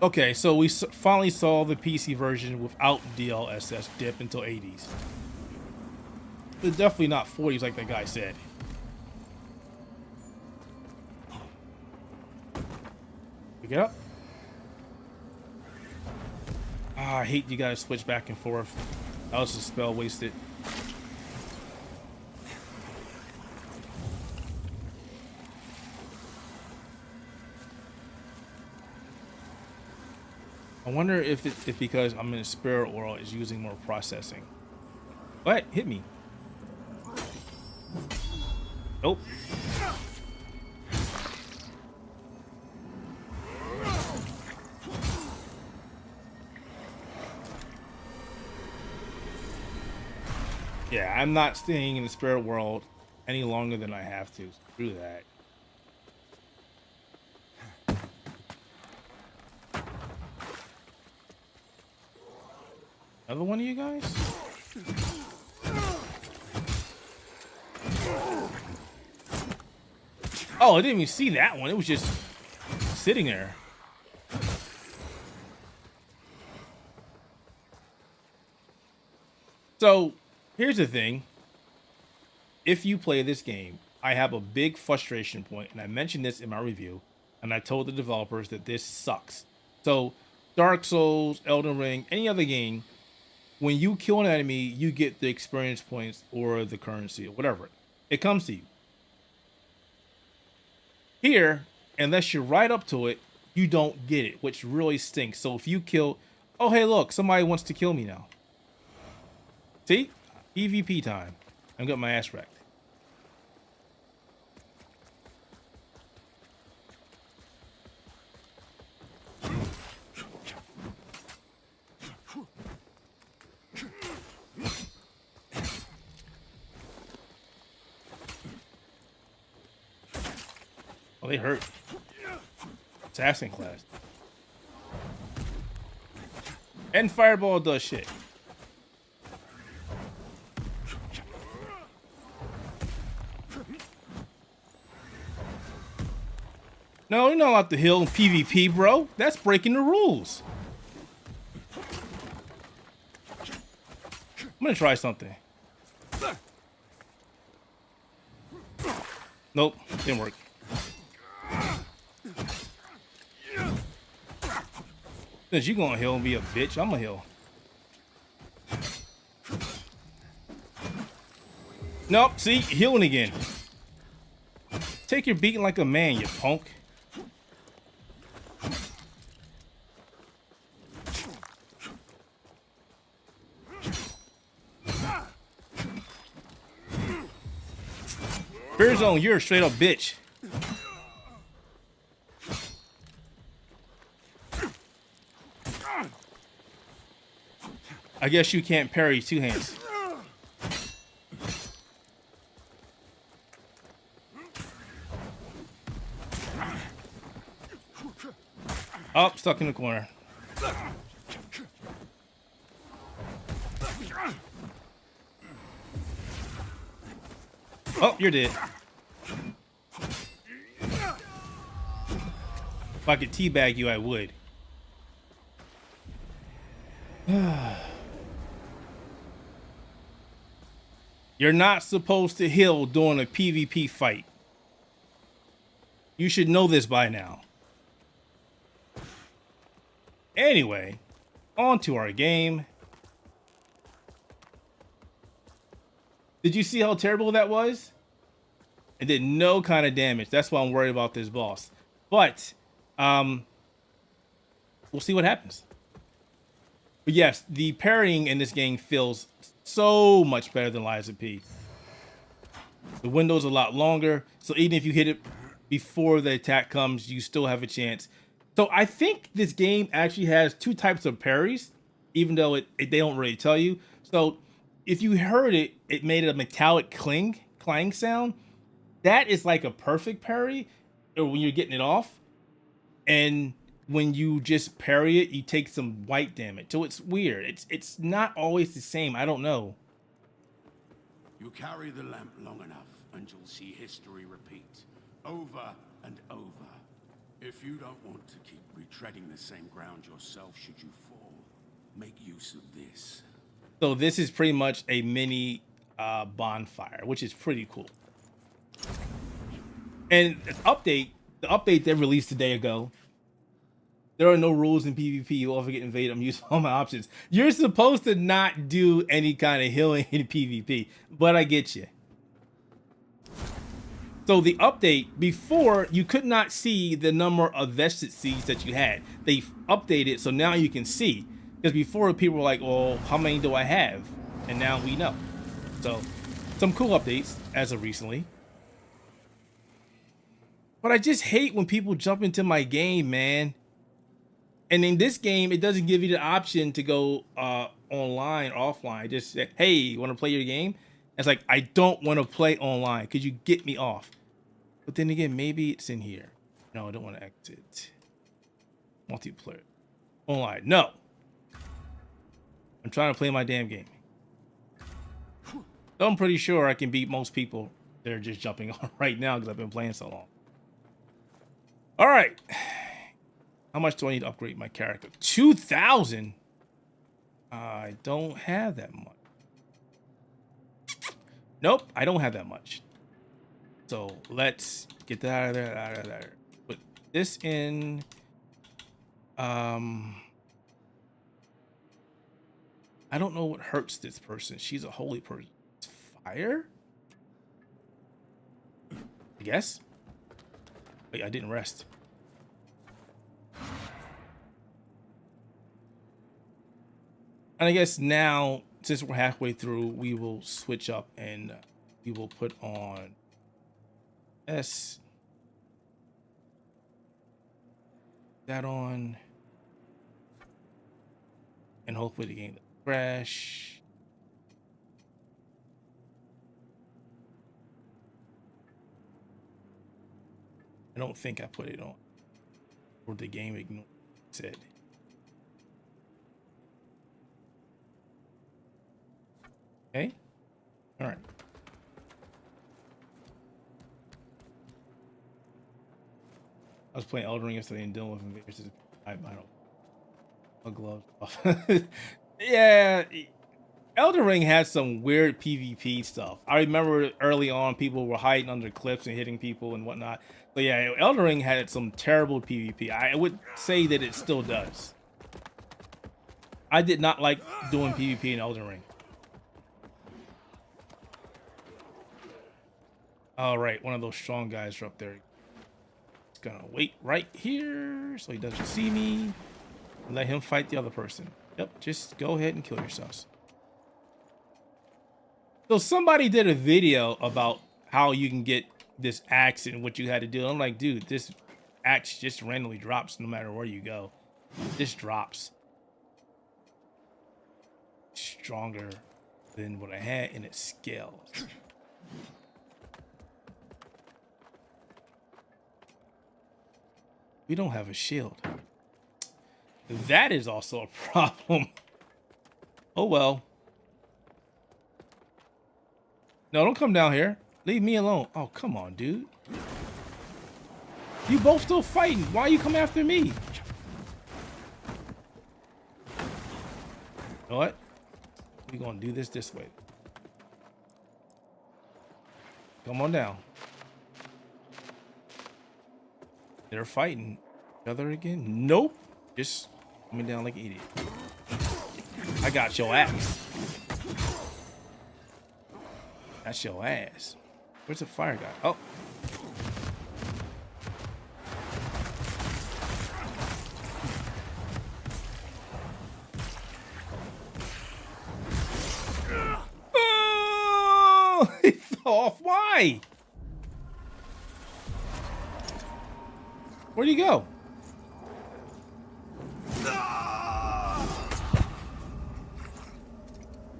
Okay, so we finally saw the PC version without DLSS dip until 80s. It's definitely not 40s like that guy said. Pick it up. Ah, I hate you gotta switch back and forth. That was a spell wasted. I wonder if it's because I'm in a spirit world is using more processing. What? Hit me. Nope. Yeah, I'm not staying in the spirit world any longer than I have to. Screw that. Another one of you guys? Oh, I didn't even see that one. It was just sitting there. So, here's the thing. If you play this game, I have a big frustration point, and I mentioned this in my review, and I told the developers that this sucks. So, Dark Souls, Elden Ring, any other game, when you kill an enemy, you get the experience points or the currency or whatever. It comes to you. Here, unless you're right up to it, you don't get it, which really stinks. So if you kill... Oh, hey, look, somebody wants to kill me now. See? PvP time. I'm getting my ass wrecked. Oh, they hurt. Assassin class. And Fireball does shit. No, you're not allowed to heal in PvP, bro. That's breaking the rules. I'm gonna try something. Nope, didn't work. Since you gonna heal and be a bitch, I'm gonna heal. Nope, see, healing again. Take your beating like a man, you punk. Fear Zone, you're a straight up bitch. I guess you can't parry two hands. Oh, stuck in the corner. Oh, you're dead. If I could teabag you, I would. You're not supposed to heal during a PvP fight. You should know this by now. Anyway, on to our game. Did you see how terrible that was? It did no kind of damage. That's why I'm worried about this boss. But we'll see what happens. But yes, the parrying in this game feels so much better than Lies of P. The window's a lot longer, so even if you hit it before the attack comes, you still have a chance. So I think this game actually has two types of parries, even though they don't really tell you. So if you heard it, it made a metallic clang sound. That is like a perfect parry, or when you're getting it off. And when you just parry it, you take some white damage. So it's weird. It's not always the same. I don't know. You carry the lamp long enough and you'll see history repeat over and over. If you don't want to keep retreading the same ground yourself should you fall, make use of this. So this is pretty much a mini bonfire, which is pretty cool. And the update they released a day ago, there are no rules in PvP. You often get invaded. I'm using all my options. You're supposed to not do any kind of healing in PvP, but I get you. So the update, before you could not see the number of vested seeds that you had. They've updated, so now you can see. Because before people were like, well, how many do I have? And now we know. So some cool updates as of recently. But I just hate when people jump into my game, man. And in this game, it doesn't give you the option to go online or offline. Just say, hey, you want to play your game? It's like, I don't want to play online. Could you get me off? But then again, maybe it's in here. No, I don't want to exit. Multiplayer. Online. No. I'm trying to play my damn game. So I'm pretty sure I can beat most people that are just jumping on right now because I've been playing so long. All right. How much do I need to upgrade my character? 2,000? I don't have that much. Nope, I don't have that much. So let's get that out of there. Put this in. I don't know what hurts this person. She's a holy person. It's fire? I guess. Wait, I didn't rest. And I guess now, since we're halfway through, we will switch up and we will put on S. That on. And hopefully the game doesn't crash. I don't think I put it on. Or the game ignored what it said. Okay. All right. I was playing Elden Ring yesterday and dealing with invaders. I don't know. My gloves off. Yeah. Elden Ring has some weird PvP stuff. I remember early on people were hiding under cliffs and hitting people and whatnot. But yeah, Elden Ring had some terrible PvP. I would say that it still does. I did not like doing PvP in Elden Ring. All right, one of those strong guys are up there. He's gonna wait right here so he doesn't see me. And let him fight the other person. Yep, just go ahead and kill yourselves. So somebody did a video about how you can get this axe and what you had to do. I'm like, dude, this axe just randomly drops no matter where you go. This drops. Stronger than what I had, and it scales. We don't have a shield. That is also a problem. Oh well. No, don't come down here. Leave me alone. Oh, come on, dude. You both still fighting. Why you come after me? You know what? We're gonna do this way. Come on down. They're fighting each other again. Nope. Just coming down like an idiot. I got your ass. That's your ass. Where's the fire guy? Oh. Oh, he fell off. Why? Where'd he go?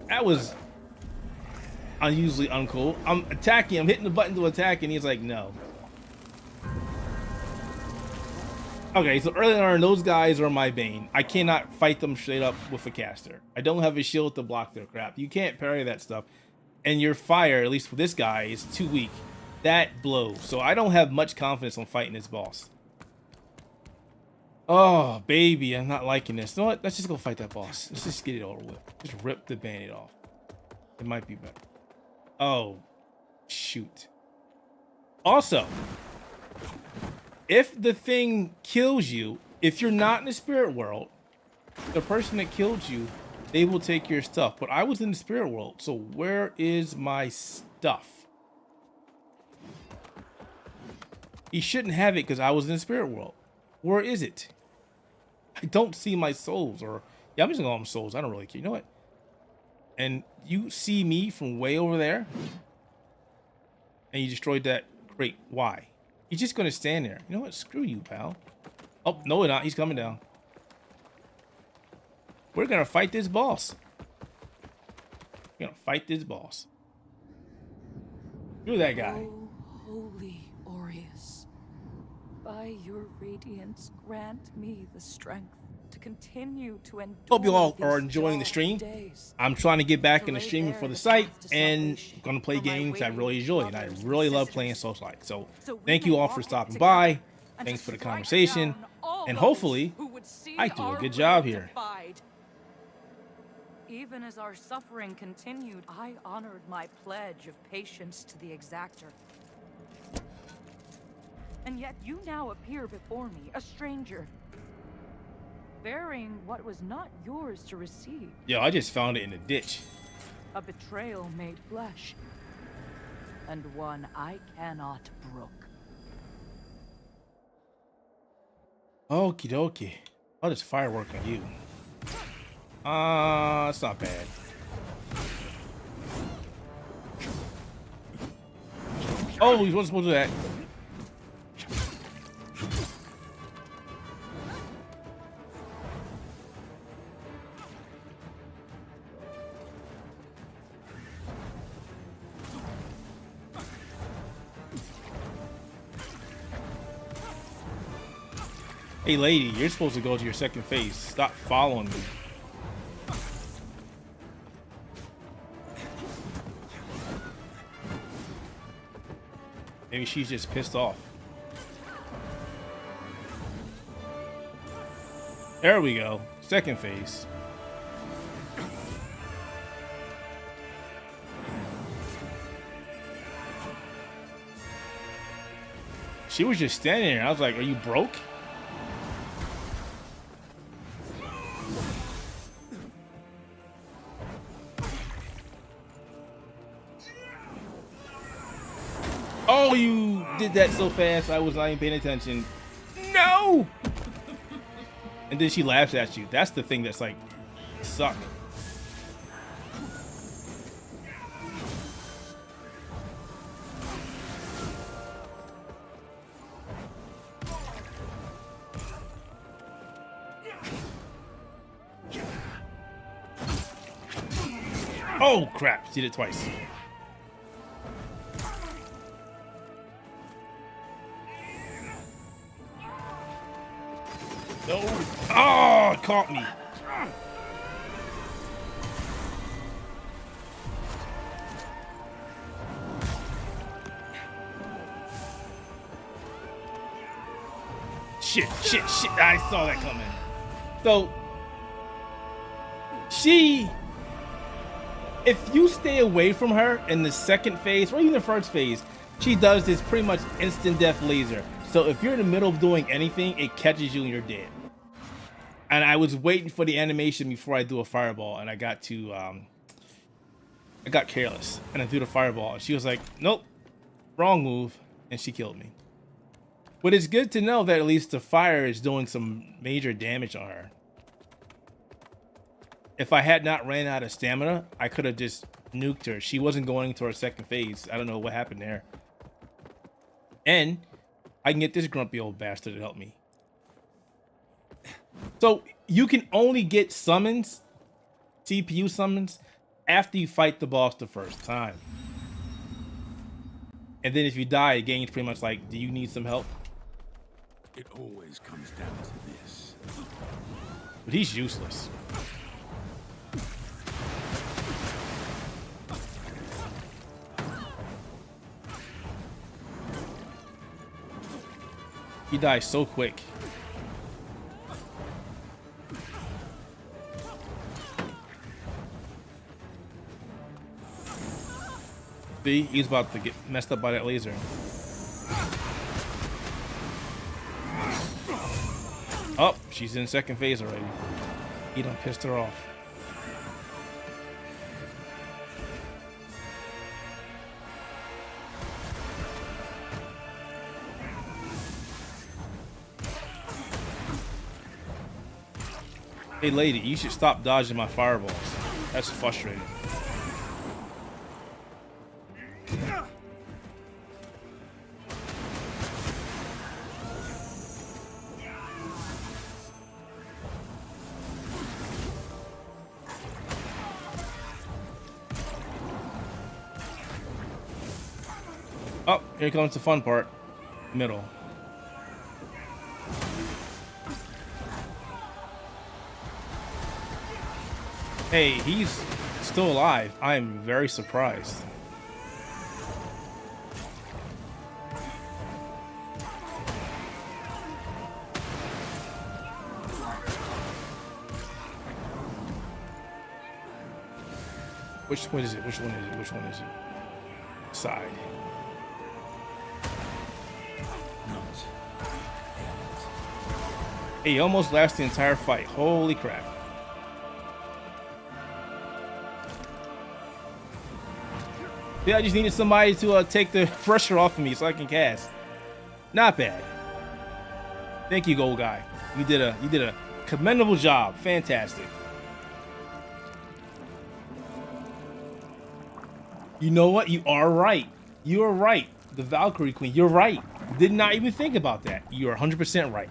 That was unusually uncool. I'm attacking, I'm hitting the button to attack, and he's like, no. Okay, so early on, those guys are my bane. I cannot fight them straight up with a caster. I don't have a shield to block their crap. You can't parry that stuff. And your fire, at least for this guy, is too weak. That blows. So I don't have much confidence on fighting this boss. Oh, baby, I'm not liking this. You know what? Let's just go fight that boss. Let's just get it over with. Just rip the band-aid off. It might be better. Oh, shoot. Also, if the thing kills you, if you're not in the spirit world, the person that killed you, they will take your stuff. But I was in the spirit world, so where is my stuff? He shouldn't have it because I was in the spirit world. Where is it? I don't see my souls, or yeah, I'm just gonna call them souls. I don't really care. You know what? And you see me from way over there, and you destroyed that crate. Why? He's just gonna stand there. You know what? Screw you, pal. Oh, no, we're not. He's coming down. We're gonna fight this boss. We're gonna fight this boss. Screw that guy. Oh, holy Aureus, by your radiance, grant me the strength to continue to endure. Hope you all are enjoying the stream. I'm trying to get back in the streaming for the site and gonna play games I really enjoy, and I really love playing Soulslike. So thank you all for stopping by. Thanks for the conversation, and hopefully I do a good job here. Even as our suffering continued, I honored my pledge of patience to the exactor. And yet you now appear before me, a stranger, bearing what was not yours to receive. Yo, I just found it in a ditch. A betrayal made flesh, and one I cannot brook. Okie dokie. I'll just firework on you. It's not bad. Oh, he wasn't supposed to do that. Hey lady, you're supposed to go to your second phase. Stop following me. Maybe she's just pissed off. There we go. Second phase. She was just standing there. I was like, are you broke? Oh, you did that so fast, I was not even paying attention. No! And then she laughs at you. That's the thing that's like, suck. Oh, crap. She did it twice. No. Oh, it caught me. shit. I saw that coming. So, if you stay away from her in the second phase, or even the first phase, she does this pretty much instant death laser. So if you're in the middle of doing anything, it catches you and you're dead. And I was waiting for the animation before I do a fireball, and I got careless, and I threw the fireball, and she was like, nope, wrong move, and she killed me. But it's good to know that at least the fire is doing some major damage on her. If I had not ran out of stamina, I could have just nuked her. She wasn't going to her second phase. I don't know what happened there. And I can get this grumpy old bastard to help me. So you can only get summons, CPU summons, after you fight the boss the first time. And then if you die, it gains pretty much like, do you need some help? It always comes down to this. But he's useless. He dies so quick. See, he's about to get messed up by that laser. Oh, she's in second phase already. He done pissed her off. Hey lady, you should stop dodging my fireballs. That's frustrating. Oh, here comes the fun part. Middle. Hey, he's still alive. I am very surprised. Which one is it? Which one is it? Which one is it? Side. He almost lasts the entire fight. Holy crap. Yeah, I just needed somebody to take the pressure off of me so I can cast. Not bad. Thank you, gold guy. You did a commendable job. Fantastic. You know what? You are right. You are right. The Valkyrie Queen. You're right. Did not even think about that. You are 100% right.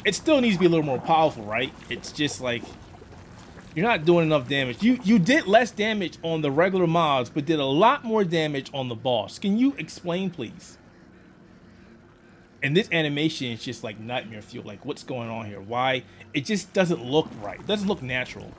It still needs to be a little more powerful, right? It's just like you're not doing enough damage. You did less damage on the regular mobs, but did a lot more damage on the boss. Can you explain, please? And this animation is just like nightmare fuel. Like, what's going on here? Why? It just doesn't look right. It doesn't look natural.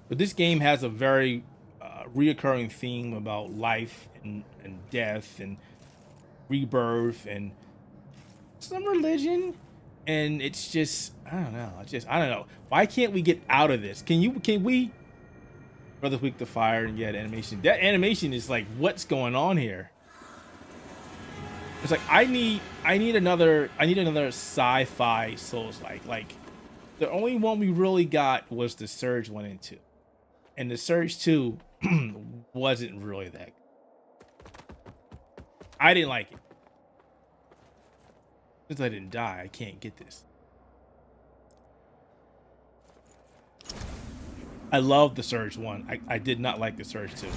But this game has a very reoccurring theme about life and death and rebirth and some religion, and it's just I don't know. Why can't we get out of this? Can we? Brother Week the Fire and yeah, animation. That animation is like, what's going on here? It's like I need another sci-fi Soulslike. Like the only one we really got was the Surge 1 and 2. And the Surge 2 wasn't really that good. I didn't like it. Since I didn't die, I can't get this. I love the Surge 1. I did not like the Surge 2.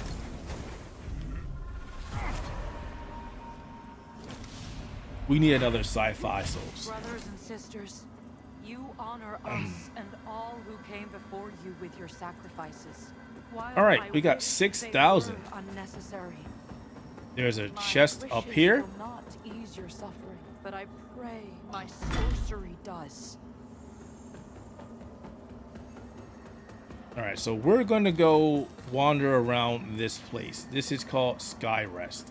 We need another sci-fi Souls. Brothers and sisters, you honor us and all who came before you with your sacrifices. All right, we got 6,000. Unnecessary. There's a My chest up wishes here. will not ease your suffering, but I pray my sorcery does. All right, so we're going to go wander around this place. This is called Skyrest.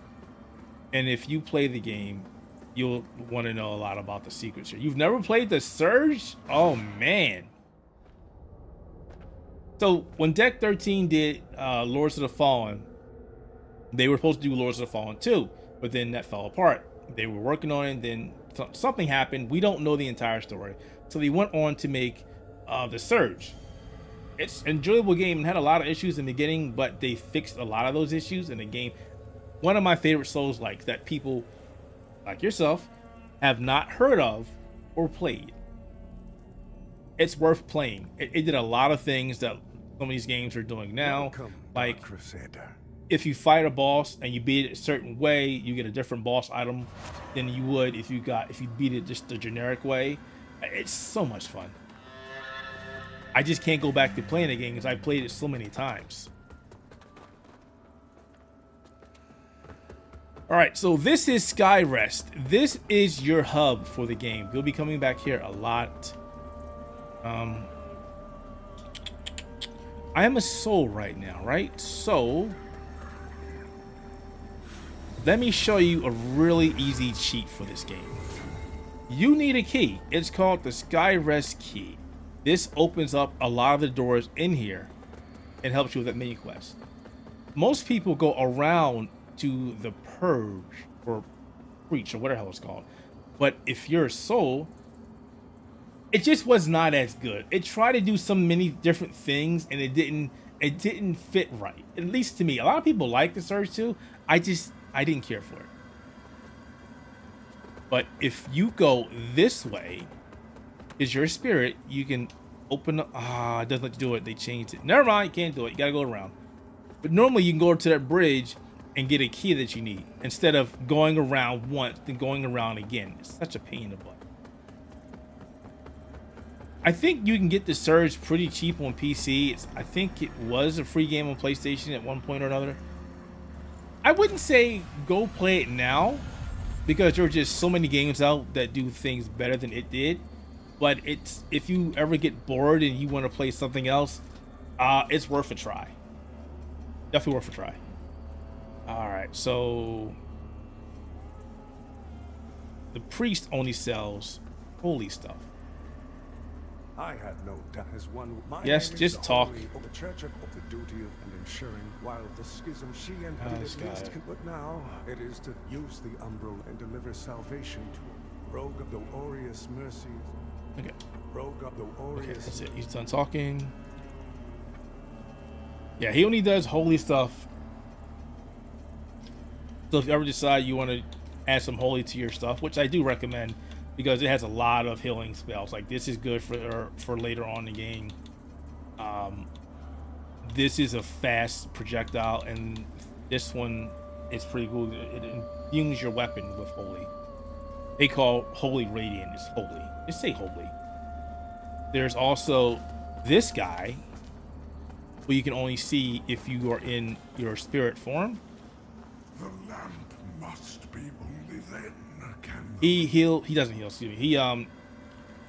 And if you play the game, you'll want to know a lot about the secrets here. You've never played the Surge? Oh, man. So when Deck 13 did Lords of the Fallen, they were supposed to do Lords of the Fallen too, but then that fell apart. They were working on it, then something happened. We don't know the entire story. So they went on to make the Surge. It's an enjoyable game and had a lot of issues in the beginning, but they fixed a lot of those issues in the game. One of my favorite Souls-likes that people like yourself have not heard of or played. It's worth playing. It did a lot of things that some of these games are doing now. Like, if you fight a boss and you beat it a certain way, you get a different boss item than you would if you beat it just the generic way. It's so much fun. I just can't go back to playing the game because I played it so many times. All right, so this is Skyrest. This is your hub for the game. You'll be coming back here a lot. I am a soul right now, right? So let me show you a really easy cheat for this game. You need a key. It's called the Skyrest key. This opens up a lot of the doors in here and helps you with that mini quest. Most people go around to the Purge or Breach or whatever the hell it's called. But if you're a soul, it just was not as good. It tried to do so many different things and it didn't fit right. At least to me. A lot of people like the Surge too. I didn't care for it. But if you go this way, is your spirit, you can open up. It doesn't let you do it. They changed it. Never mind, you can't do it. You gotta go around. But normally you can go to that bridge and get a key that you need instead of going around once then going around again. It's such a pain in the butt. I think you can get the Surge pretty cheap on PC. I think it was a free game on PlayStation at one point or another. I wouldn't say go play it now because there are just so many games out that do things better than it did. But it's, if you ever get bored and you want to play something else, it's worth a try. Definitely worth a try. All right, so the priest only sells holy stuff. I had no doubt as one. Yes, just talk. The church of the duty of and ensuring while the schism she and but now it is to use the umbral and deliver salvation to rogue of the Aureus mercies. Okay. Rogue of the Aureus. Okay, that's it. He's done talking. Yeah, he only does holy stuff. So if you ever decide you want to add some holy to your stuff, which I do recommend, because it has a lot of healing spells. Like this is good for later on in the game. This is a fast projectile, and this one is pretty cool. It imbues your weapon with holy. They call holy radiant. It's holy. Just say holy. There's also this guy, who you can only see if you are in your spirit form. The lamp must be only then can He doesn't heal, excuse me. He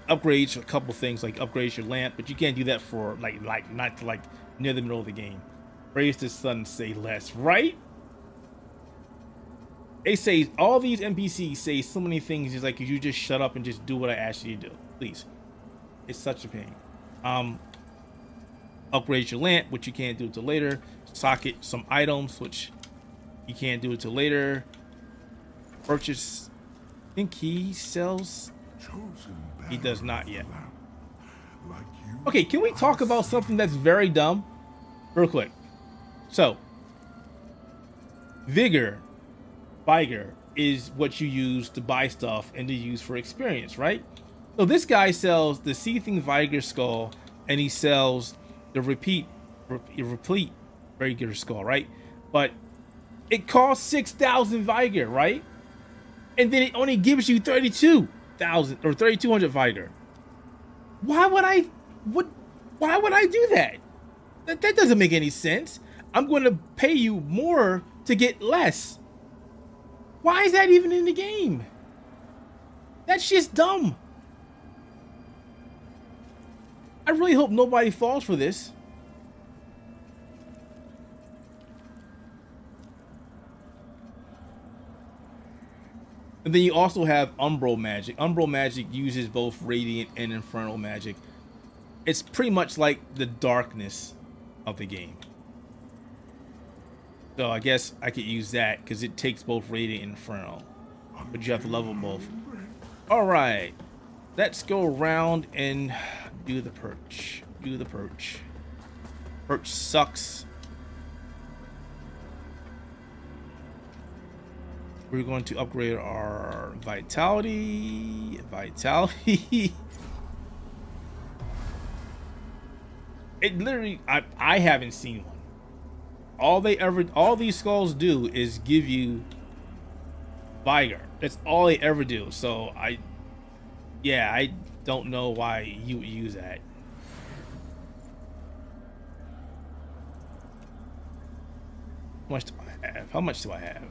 upgrades a couple things, like upgrades your lamp, but you can't do that for like not to like near the middle of the game. Praise the sun, say less, right? They say all these NPCs say so many things. It's like, could you just shut up and just do what I asked you to do, please? It's such a pain. Upgrade your lamp, which you can't do until later. Socket some items, which you can't do until later. Purchase. I think he sells. He does not yet. Okay, can we talk about something that's very dumb real quick? So Vigor is what you use to buy stuff and to use for experience, right? So this guy sells the Seething Vigor Skull, and he sells the replete Vigor Skull, right? But it costs 6,000 Vigor, right? And then it only gives you 32,000 or 3,200 Vigor. Why would I do that? That doesn't make any sense. I'm going to pay you more to get less. Why is that even in the game? That's just dumb. I really hope nobody falls for this. And then you also have Umbral magic. Umbral magic uses both radiant and infernal magic. It's pretty much like the darkness of the game. So I guess I could use that because it takes both radiant and infernal. But you have to level both. Alright. Let's go around and do the perch. Do the perch. Perch sucks. We're going to upgrade our vitality. Vitality. It literally, I haven't seen one. All these skulls do is give you vigor. That's all they ever do. So I don't know why you would use that. How much do I have? How much do I have?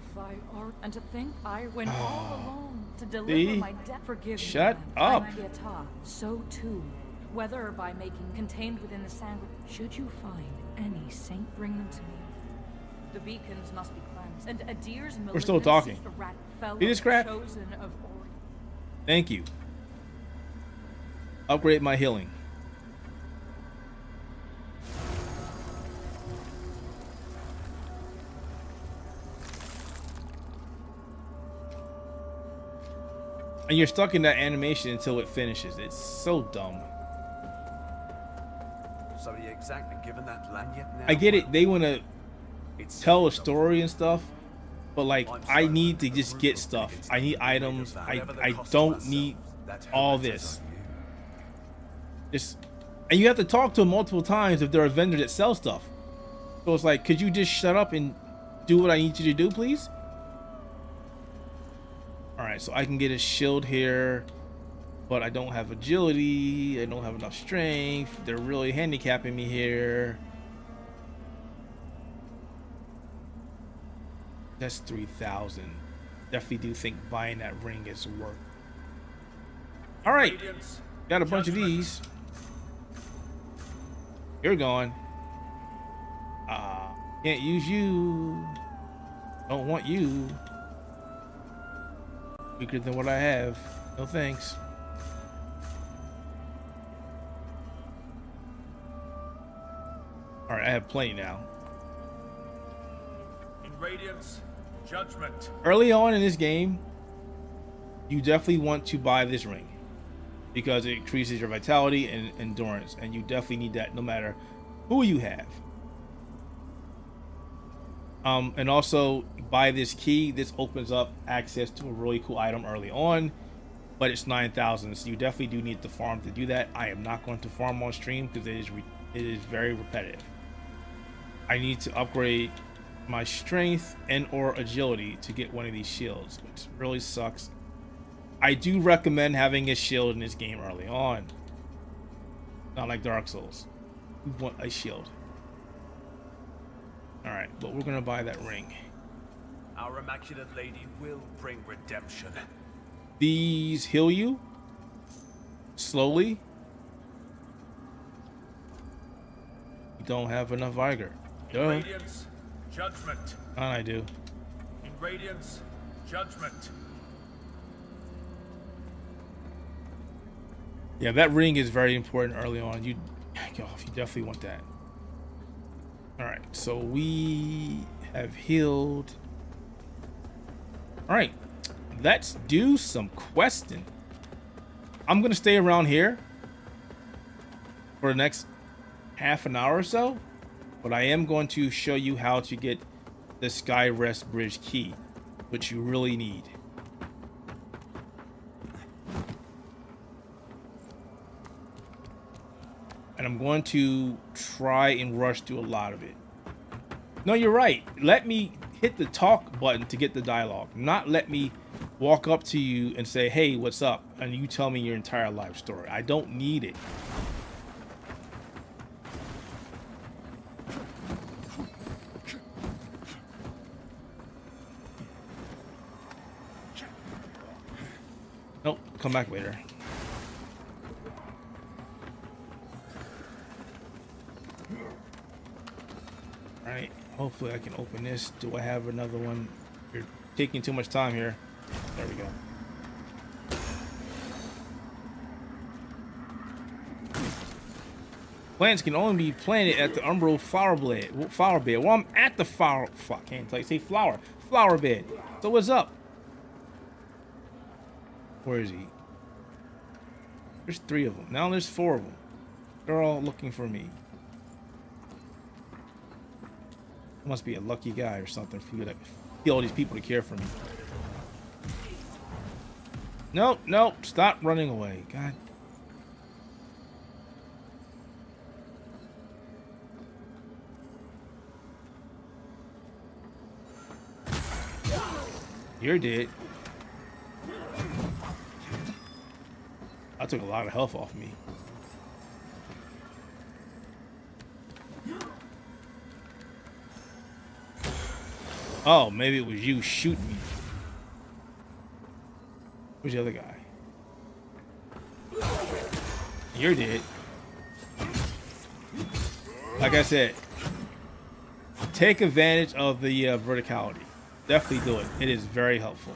And to think I went all alone to deliver See? my debt. Forgive Shut me, up. I'm Yata. So too, whether by making contained within the sand, should you find any saint, bring them to me. The beacons must be cleansed, and Adir's We're still talking. fellow See this crap? chosen of Ori. Thank you. Upgrade my healing. And you're stuck in that animation until it finishes. It's so dumb. So you exactly given that land yet now? I get it. They want to tell a story and stuff, but like I need to just get stuff. I need items. I don't need all this. Just, and you have to talk to them multiple times if they're a vendor that sells stuff. So it's like, could you just shut up and do what I need you to do, please? All right, so I can get a shield here, but I don't have agility. I don't have enough strength. They're really handicapping me here. That's 3,000. Definitely do think buying that ring is worth. All right, got a bunch of these. You're gone. Can't use you. Don't want you. Weaker than what I have. No thanks. All right, I have plenty now. In Radiance, Judgment. Early on in this game, you definitely want to buy this ring because it increases your vitality and endurance, and you definitely need that no matter who you have. And also buy this key. This opens up access to a really cool item early on, but it's 9,000, so you definitely do need to farm to do that. I am not going to farm on stream because it is very repetitive. I need to upgrade my strength and or agility to get one of these shields, which really sucks. I do recommend having a shield in this game early on, not like Dark Souls. You want a shield. All right, but we're gonna buy that ring. Our Immaculate Lady will bring redemption. These heal you slowly. You don't have enough vigor. In Radiance, Judgment. I do. In Radiance, Judgment. Yeah, that ring is very important early on. You definitely want that. All right, so we have healed. All right, let's do some questing. I'm gonna stay around here for the next half an hour or so, but I am going to show you how to get the Skyrest Bridge key, which you really need. And I'm going to try and rush through a lot of it. No, you're right. Let me hit the talk button to get the dialogue, not let me walk up to you and say, hey, what's up? And you tell me your entire life story. I don't need it. come back later. All right, hopefully I can open this. Do I have another one? You're taking too much time here. There we go. Plants can only be planted at the umbral flower bed. Well, I'm at the can't say flower bed. So what's up? Where is he? There's 3 of them. Now there's 4 of them. They're all looking for me. I must be a lucky guy or something for you to get all these people to care for me. Nope, nope. Stop running away. God. You're dead. I took a lot of health off me. Oh, maybe it was you shooting me. Where's the other guy? You're dead. Like I said, take advantage of the verticality. Definitely do it. It is very helpful.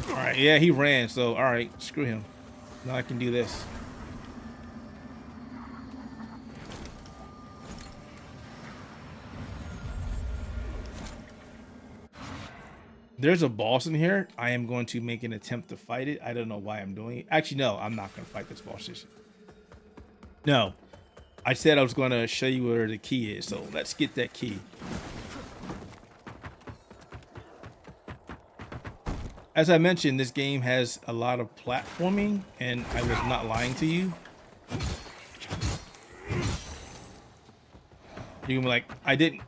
All right, yeah, he ran, so all right, screw him. Now I can do this. There's a boss in here. I am going to make an attempt to fight it. I don't know why I'm doing it. Actually, no, I'm not going to fight this boss. No, I said I was going to show you where the key is. So let's get that key. As I mentioned, this game has a lot of platforming, and I was not lying to you. You can be like, I didn't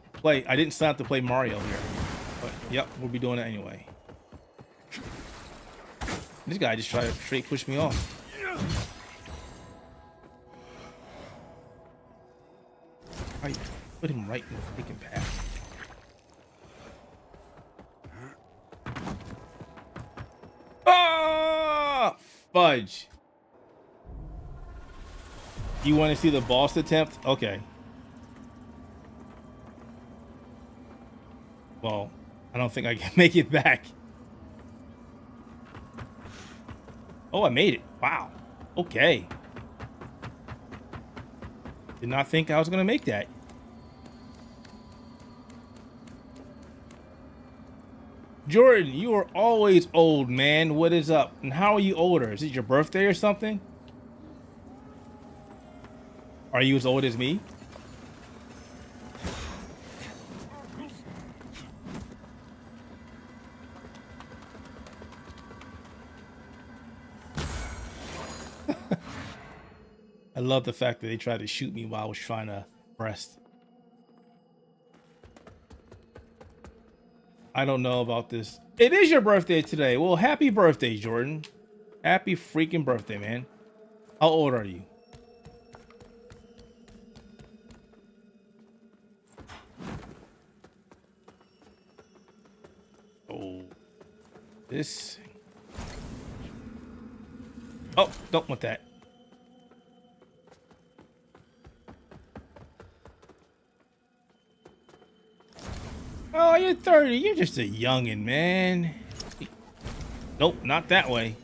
sign up to play Mario here. But yep, we'll be doing it anyway. This guy just tried to straight push me off. I put him right in the freaking path. Ah, fudge. You want to see the boss attempt? Okay. Well, I don't think I can make it back. Oh, I made it. Wow. Okay. Did not think I was going to make that. Jordan, you are always old, man. What is up? And how are you older? Is it your birthday or something? Are you as old as me? I love the fact that they tried to shoot me while I was trying to rest. I don't know about this. It is your birthday today. Well, happy birthday, Jordan. Happy freaking birthday, man. How old are you? Oh, this. Oh, don't want that. Oh, you're 30. You're just a youngin', man. Nope, not that way.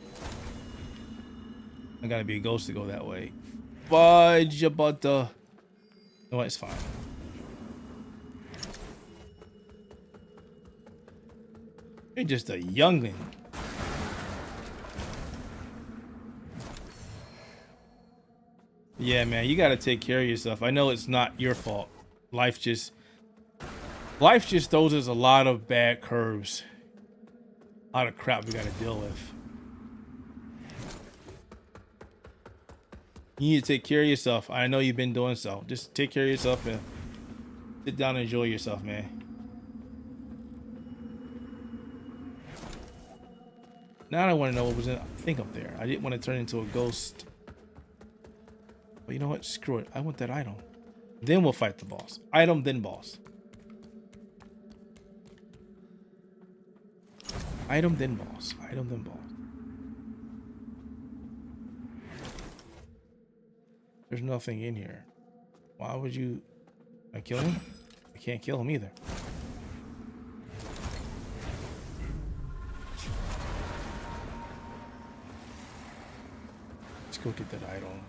I gotta be a ghost to go that way. Fudge about the... No, it's fine. You're just a youngin'. Yeah, man, you gotta take care of yourself. I know it's not your fault. Life just throws us a lot of bad curves. A lot of crap we gotta deal with. You need to take care of yourself. I know you've been doing so. Just take care of yourself and sit down and enjoy yourself, man. Now I want to know what was in the thing up there. I didn't want to turn into a ghost. But you know what? Screw it. I want that item. Then we'll fight the boss. Item, then boss. Item, then boss. Item, then boss. There's nothing in here. Why would you... I kill him? I can't kill him either. Let's go get that item.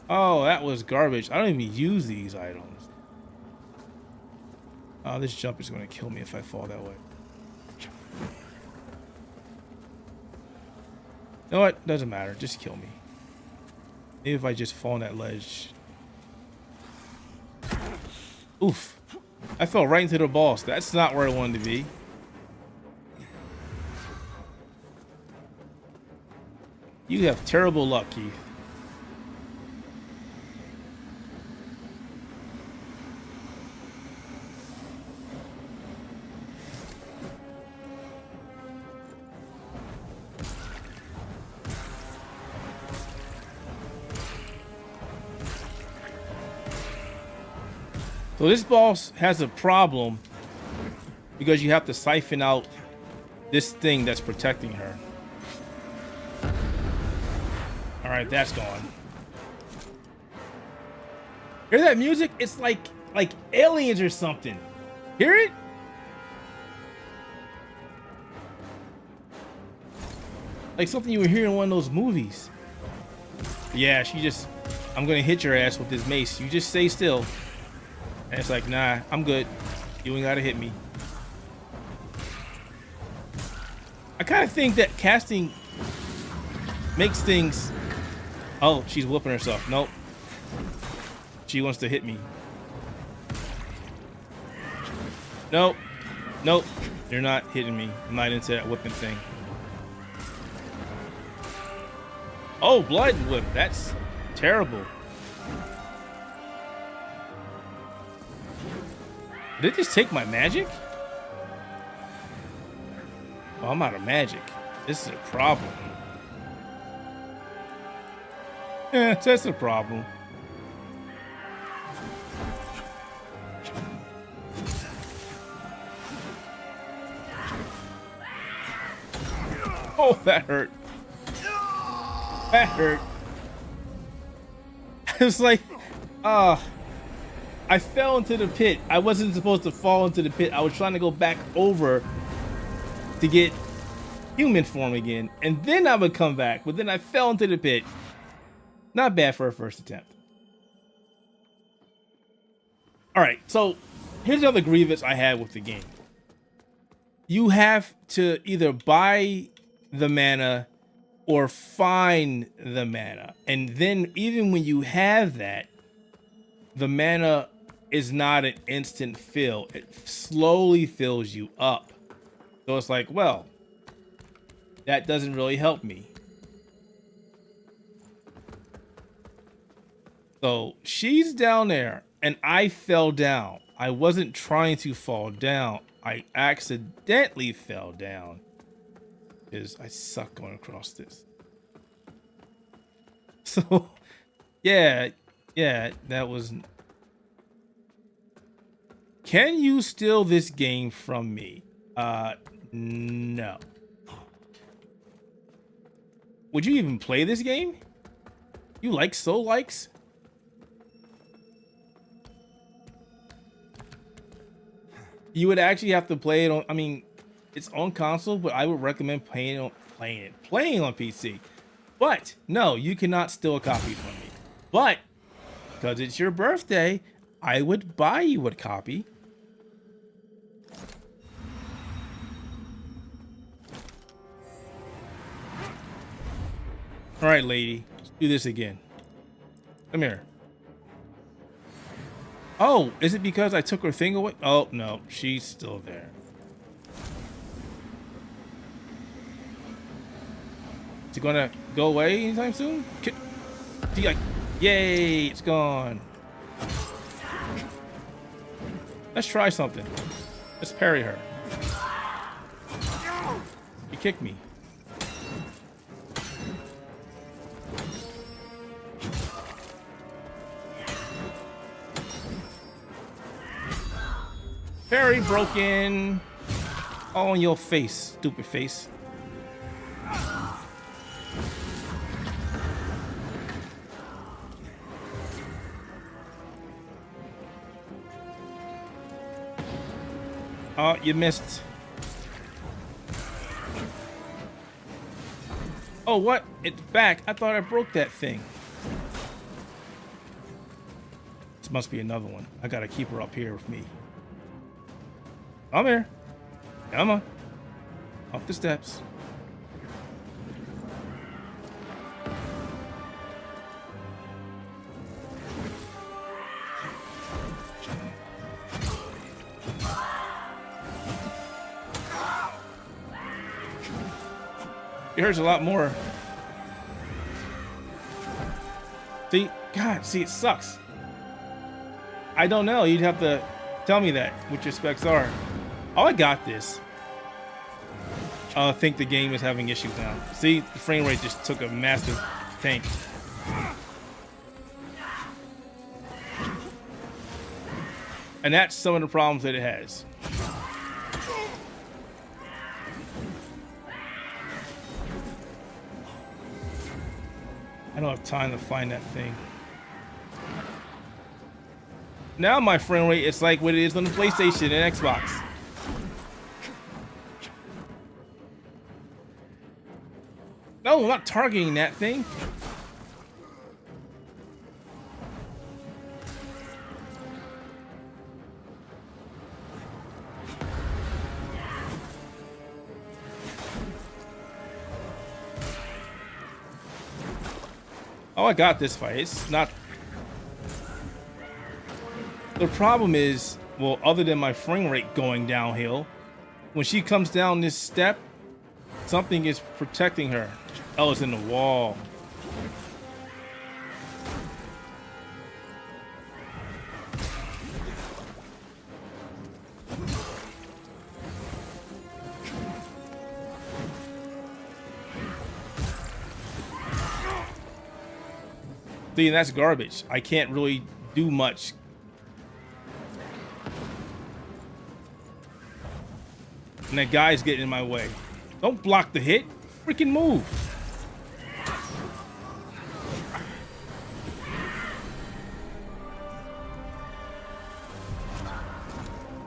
Oh, that was garbage. I don't even use these items. Oh, this jump is going to kill me if I fall that way. You know what? Doesn't matter. Just kill me. Maybe if I just fall on that ledge. Oof. I fell right into the boss. That's not where I wanted to be. You have terrible luck, Keith. So this boss has a problem because you have to siphon out this thing that's protecting her. All right, that's gone. Hear that music? It's like aliens or something. Hear it? Like something you would hear in one of those movies. Yeah, she just, I'm gonna hit your ass with this mace. You just stay still. And it's like, nah, I'm good. You ain't gotta hit me. I kind of think that casting makes things... Oh, she's whooping herself. Nope. She wants to hit me. Nope. Nope. You're not hitting me. I'm not into that whipping thing. Oh, blood whip. That's terrible. Did it just take my magic? Oh, I'm out of magic. This is a problem. Yeah, that's a problem. Oh, that hurt. That hurt. It's like, I fell into the pit. I wasn't supposed to fall into the pit. I was trying to go back over to get human form again, and then I would come back, but then I fell into the pit. Not bad for a first attempt. All right, so here's another grievance I had with the game. You have to either buy the mana or find the mana, and then even when you have that, the mana is not an instant fill. It slowly fills you up. So it's like, well, that doesn't really help me. So she's down there and I fell down. I wasn't trying to fall down. I accidentally fell down because I suck going across this. So yeah, that was... Can you steal this game from me? No. Would you even play this game? You like Soullikes? You would actually have to play it on, I mean, it's on console, but I would recommend playing on PC. But no, you cannot steal a copy from me. But because it's your birthday, I would buy you a copy. All right, lady, let's do this again. Come here. Oh, is it because I took her thing away? Oh, no, she's still there. Is it gonna go away anytime soon? Yay, it's gone. Let's try something. Let's parry her. You kicked me. Very broken. All on your face, stupid face. Oh, you missed. Oh, what? It's back. I thought I broke that thing. This must be another one. I gotta keep her up here with me. Come here. Come on. Up the steps. It hurts a lot more. See? God, see, it sucks. I don't know. You'd have to tell me that, what your specs are. Oh, I got this. I think the game is having issues now. See, the frame rate just took a massive tank. And that's some of the problems that it has. I don't have time to find that thing. Now my frame rate is like what it is on the PlayStation and Xbox. No, I'm not targeting that thing. Oh, I got this fight. It's not... The problem is, well, other than my frame rate going downhill, when she comes down this step, something is protecting her. Oh, it's in the wall. See, that's garbage. I can't really do much. And that guy's getting in my way. Don't block the hit. Freaking move.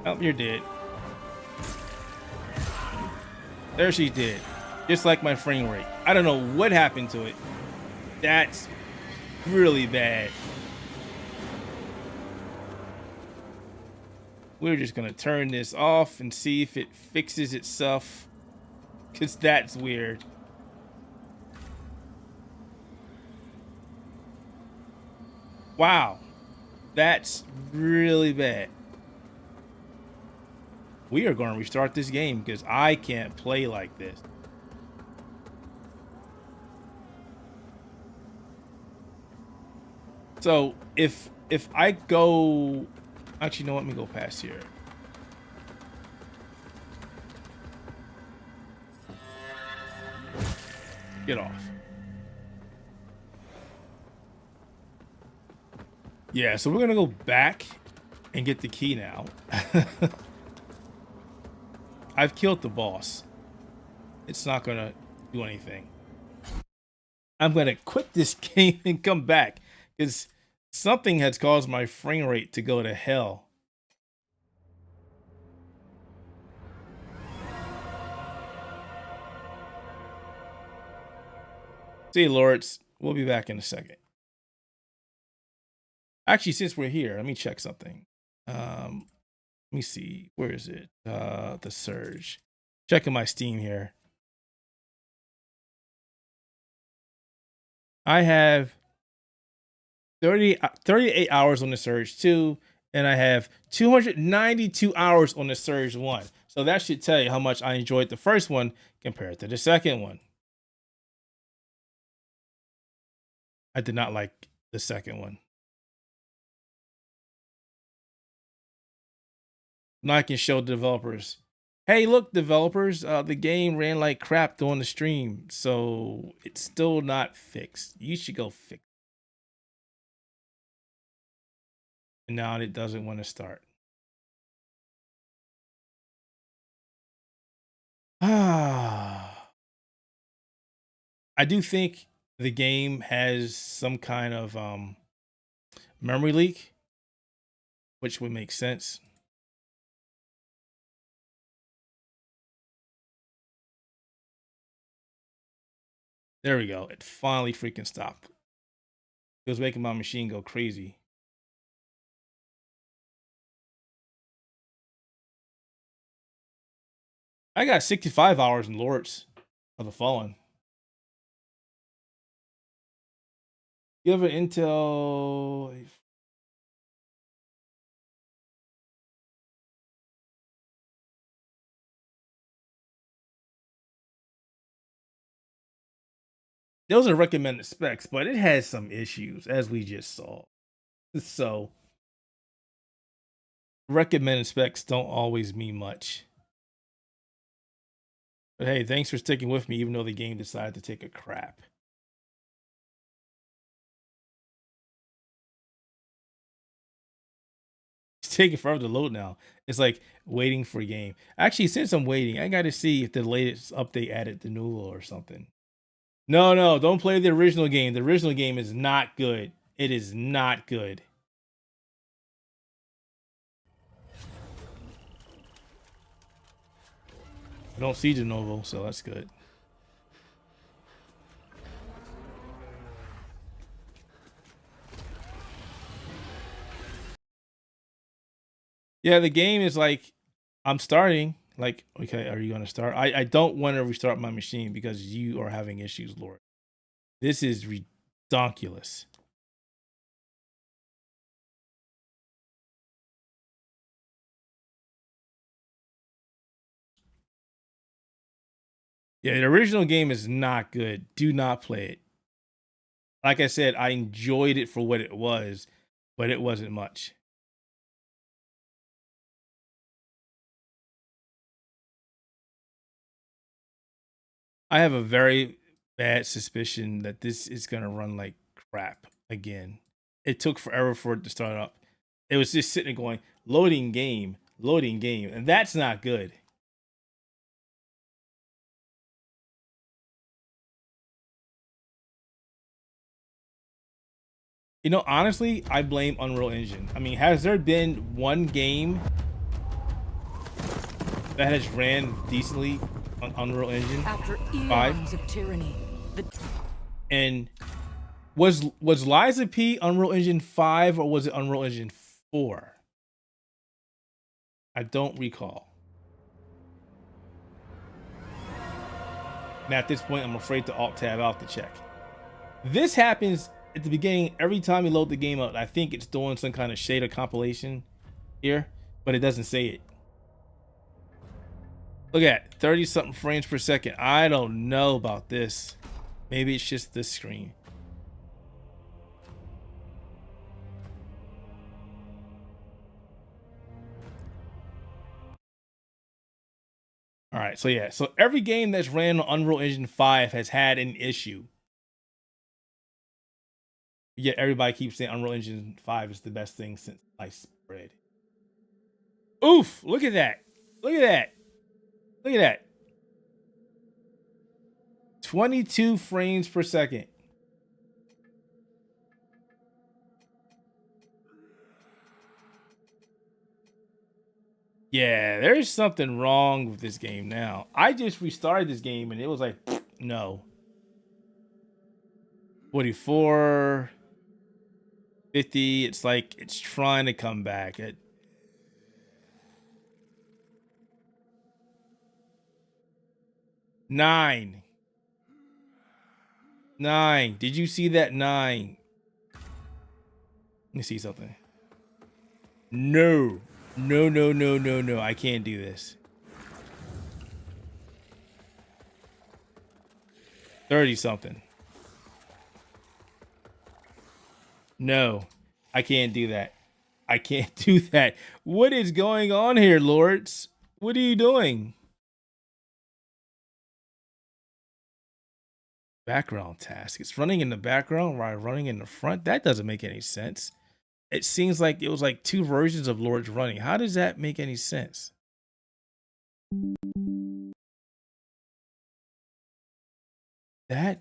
Oh, you're dead. There she's dead. Just like my frame rate. I don't know what happened to it. That's really bad. We're just gonna turn this off and see if it fixes itself, because that's weird. Wow, that's really bad. We are going to restart this game because I can't play like this. So if I go, actually, no, let me go past here. Get off. Yeah, so we're gonna go back and get the key now. I've killed the boss. It's not gonna do anything. I'm gonna quit this game and come back because something has caused my frame rate to go to hell. See you, Lords. We'll be back in a second. Actually, since we're here, let me check something. Let me see. Where is it? The Surge. Checking my Steam here. I have 38 hours on the Surge 2, and I have 292 hours on the Surge 1. So that should tell you how much I enjoyed the first one compared to the second one. I did not like the second one. Now I can show the developers, hey, look, developers, the game ran like crap during the stream, so it's still not fixed. You should go fix it. And now it doesn't want to start. I do think the game has some kind of memory leak, which would make sense. There we go. It finally freaking stopped. It was making my machine go crazy. I got 65 hours in Lords of the Fallen. You have an Intel. Those are recommended specs, but it has some issues, as we just saw. So, recommended specs don't always mean much. But hey, thanks for sticking with me, even though the game decided to take a crap. It's taking forever to load now. It's like waiting for a game. Actually, since I'm waiting, I got to see if the latest update added the new or something. No, don't play the original game. The original game is not good. It is not good. I don't see de novo, so that's good. Yeah, the game is like, I'm starting. Like, okay, are you going to start? I don't want to restart my machine because you are having issues, Lord. This is redonkulous. Yeah, the original game is not good. Do not play it. Like I said, I enjoyed it for what it was, but it wasn't much. I have a very bad suspicion that this is going to run like crap again. It took forever for it to start up. It was just sitting there going, loading game, and that's not good. You know, honestly, I blame Unreal Engine. I mean, has there been one game that has ran decently on Unreal Engine? After eons of tyranny, and was Liza P Unreal Engine 5 or was it Unreal Engine 4? I don't recall. And at this point, I'm afraid to alt tab out to check. This happens at the beginning every time you load the game up. I think it's doing some kind of shader compilation here, but it doesn't say it. Look at 30 something frames per second. I don't know about this. Maybe it's just this screen. All right, so yeah, so every game that's ran on Unreal Engine 5 has had an issue. Yet everybody keeps saying Unreal Engine 5 is the best thing since sliced bread. Oof, look at that. Look at that. Look at that. 22 frames per second. Yeah, there's something wrong with this game now. I just restarted this game and it was like, no. 44, 50. It's like it's trying to come back. 9. Did you see that? 9. Let me see something. No. I can't do this. 30 something. No, I can't do that. I can't do that. What is going on here, Lords? What are you doing? Background task. It's running in the background while running in the front. That doesn't make any sense. It seems like it was like 2 versions of Lords running. How does that make any sense? That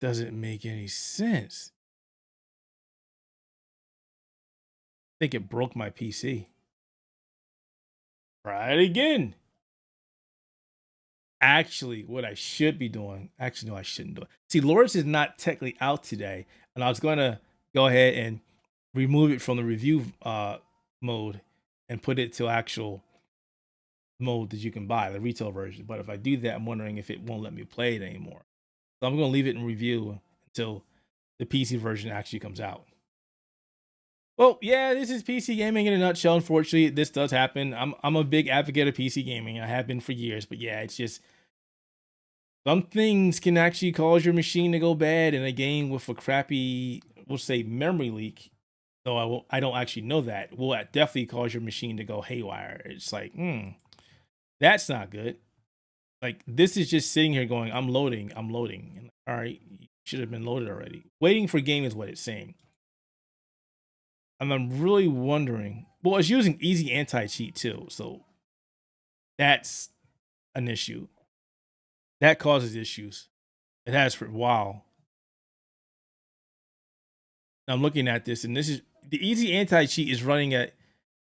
doesn't make any sense. I think it broke my PC. Try it again. Actually, what I should be doing, actually, no, I shouldn't do it. See, Lords is not technically out today, and I was going to go ahead and remove it from the review mode and put it to actual mode that you can buy, the retail version. But if I do that, I'm wondering if it won't let me play it anymore. So I'm going to leave it in review until the PC version actually comes out. Well, yeah, this is PC gaming in a nutshell. Unfortunately, this does happen. I'm a big advocate of PC gaming. I have been for years, but yeah, it's just some things can actually cause your machine to go bad in a game with a crappy, we'll say, memory leak. Though I don't actually know that. Will definitely cause your machine to go haywire. It's like, that's not good. Like, this is just sitting here going, I'm loading. And, all right, you should have been loaded already. Waiting for game is what it's saying. And I'm really wondering, well, it's using easy anti-cheat too, so that's an issue. That causes issues. It has for a while. Now I'm looking at this, and this is the easy anti-cheat is running at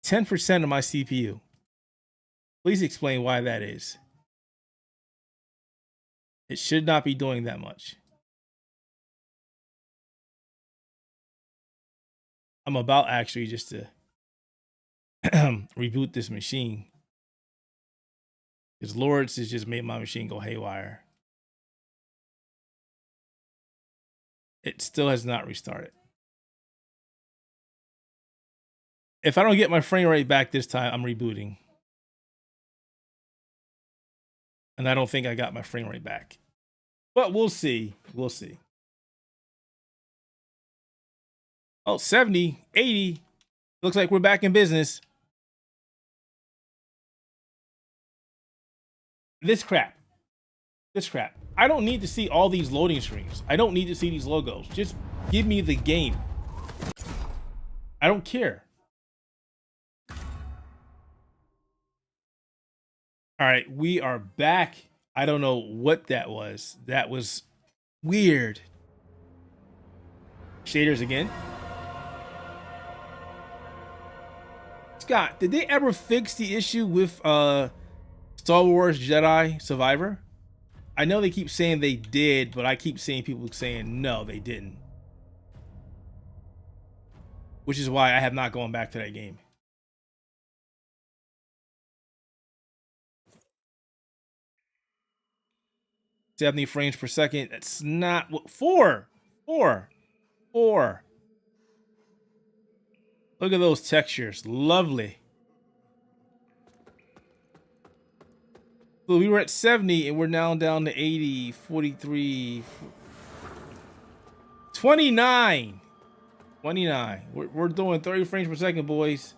10% of my CPU. Please explain why that is. It should not be doing that much. I'm about actually just to reboot this machine. Because Lords has just made my machine go haywire. It still has not restarted. If I don't get my frame rate back this time, I'm rebooting. And I don't think I got my frame rate back. But we'll see. We'll see. Oh, 70, 80. Looks like we're back in business. This crap. I don't need to see all these loading screens. I don't need to see these logos. Just give me the game. I don't care. All right, we are back. I don't know what that was. That was weird. Shaders again. Scott, did they ever fix the issue with Star Wars Jedi Survivor? I know they keep saying they did, but I keep seeing people saying no, they didn't. Which is why I have not gone back to that game. $70 frames per second. That's not what. Four. Look at those textures. Lovely. So we were at 70 and we're now down to 80, 43, 29. 29. We're doing 30 frames per second, boys.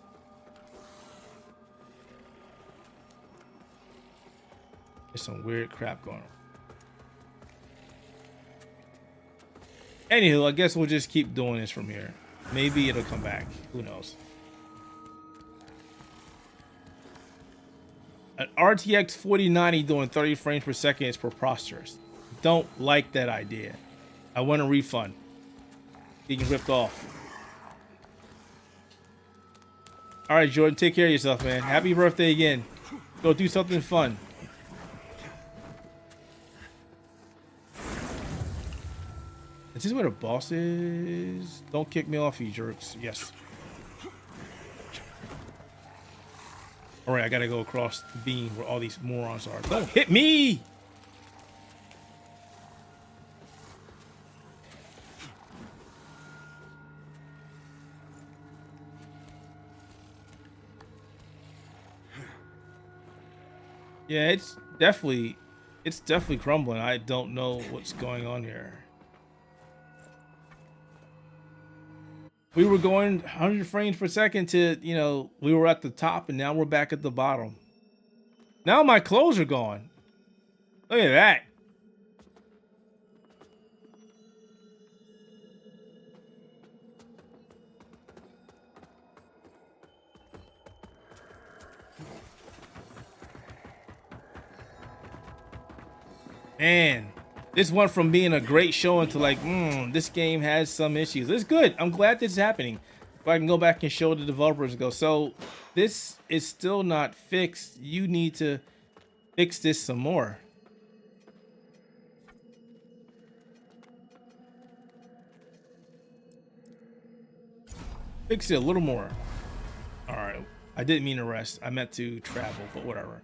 There's some weird crap going on. Anywho, I guess we'll just keep doing this from here. Maybe it'll come back. Who knows? An RTX 4090 doing 30 frames per second is preposterous. Don't like that idea. I want a refund. Being ripped off. All right, Jordan, take care of yourself, man. Happy birthday again. Go do something fun. Is this where the boss is? Don't kick me off, you jerks. Yes. All right, I gotta go across the beam where all these morons are. Don't hit me! Yeah, it's definitely crumbling. I don't know what's going on here. We were going 100 frames per second to, we were at the top and now we're back at the bottom. Now my clothes are gone. Look at that. Man, This went from being a great show into like, this game has some issues. It's good. I'm glad this is happening. If I can go back and show the developers and go, so this is still not fixed. You need to fix this some more. Fix it a little more. All right. I didn't mean to rest. I meant to travel, but whatever.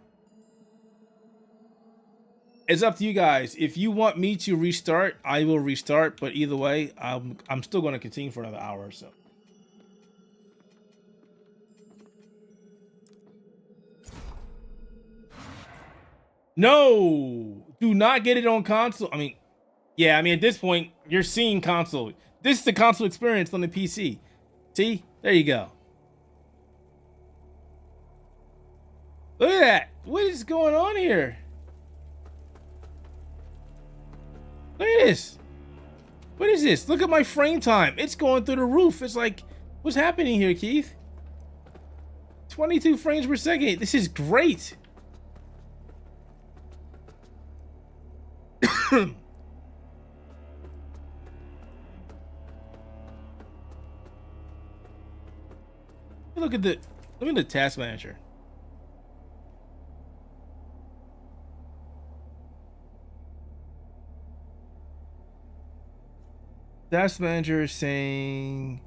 It's up to you guys. If you want me to restart, I will restart. But either way, I'm still going to continue for another hour or so. No, do not get it on console. I mean, yeah, I mean, at this point, you're seeing console. This is the console experience on the PC. See, there you go. Look at that. What is going on here? Look at this. What is this? Look at my frame time. It's going through the roof. It's like, what's happening here, Keith? 22 frames per second. This is great. Look at the task manager. Task manager is saying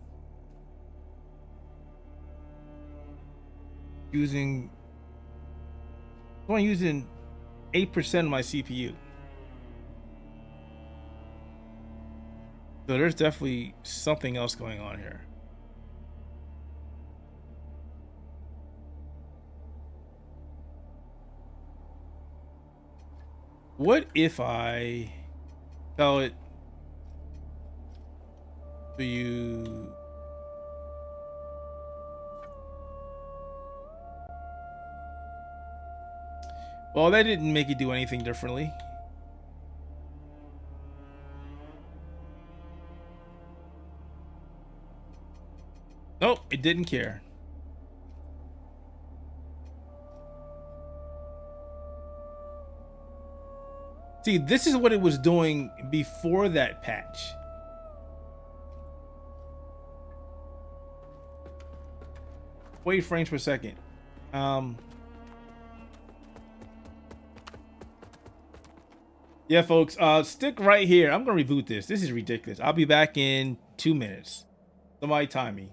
using 8% of my CPU. So there's definitely something else going on here. What if I tell it to you? Well, that didn't make it do anything differently. Nope, it didn't care. See, this is what it was doing before that patch. Wait, frames per second. Yeah, folks, stick right here. I'm gonna reboot this. This is ridiculous. I'll be back in 2 minutes. Somebody time me.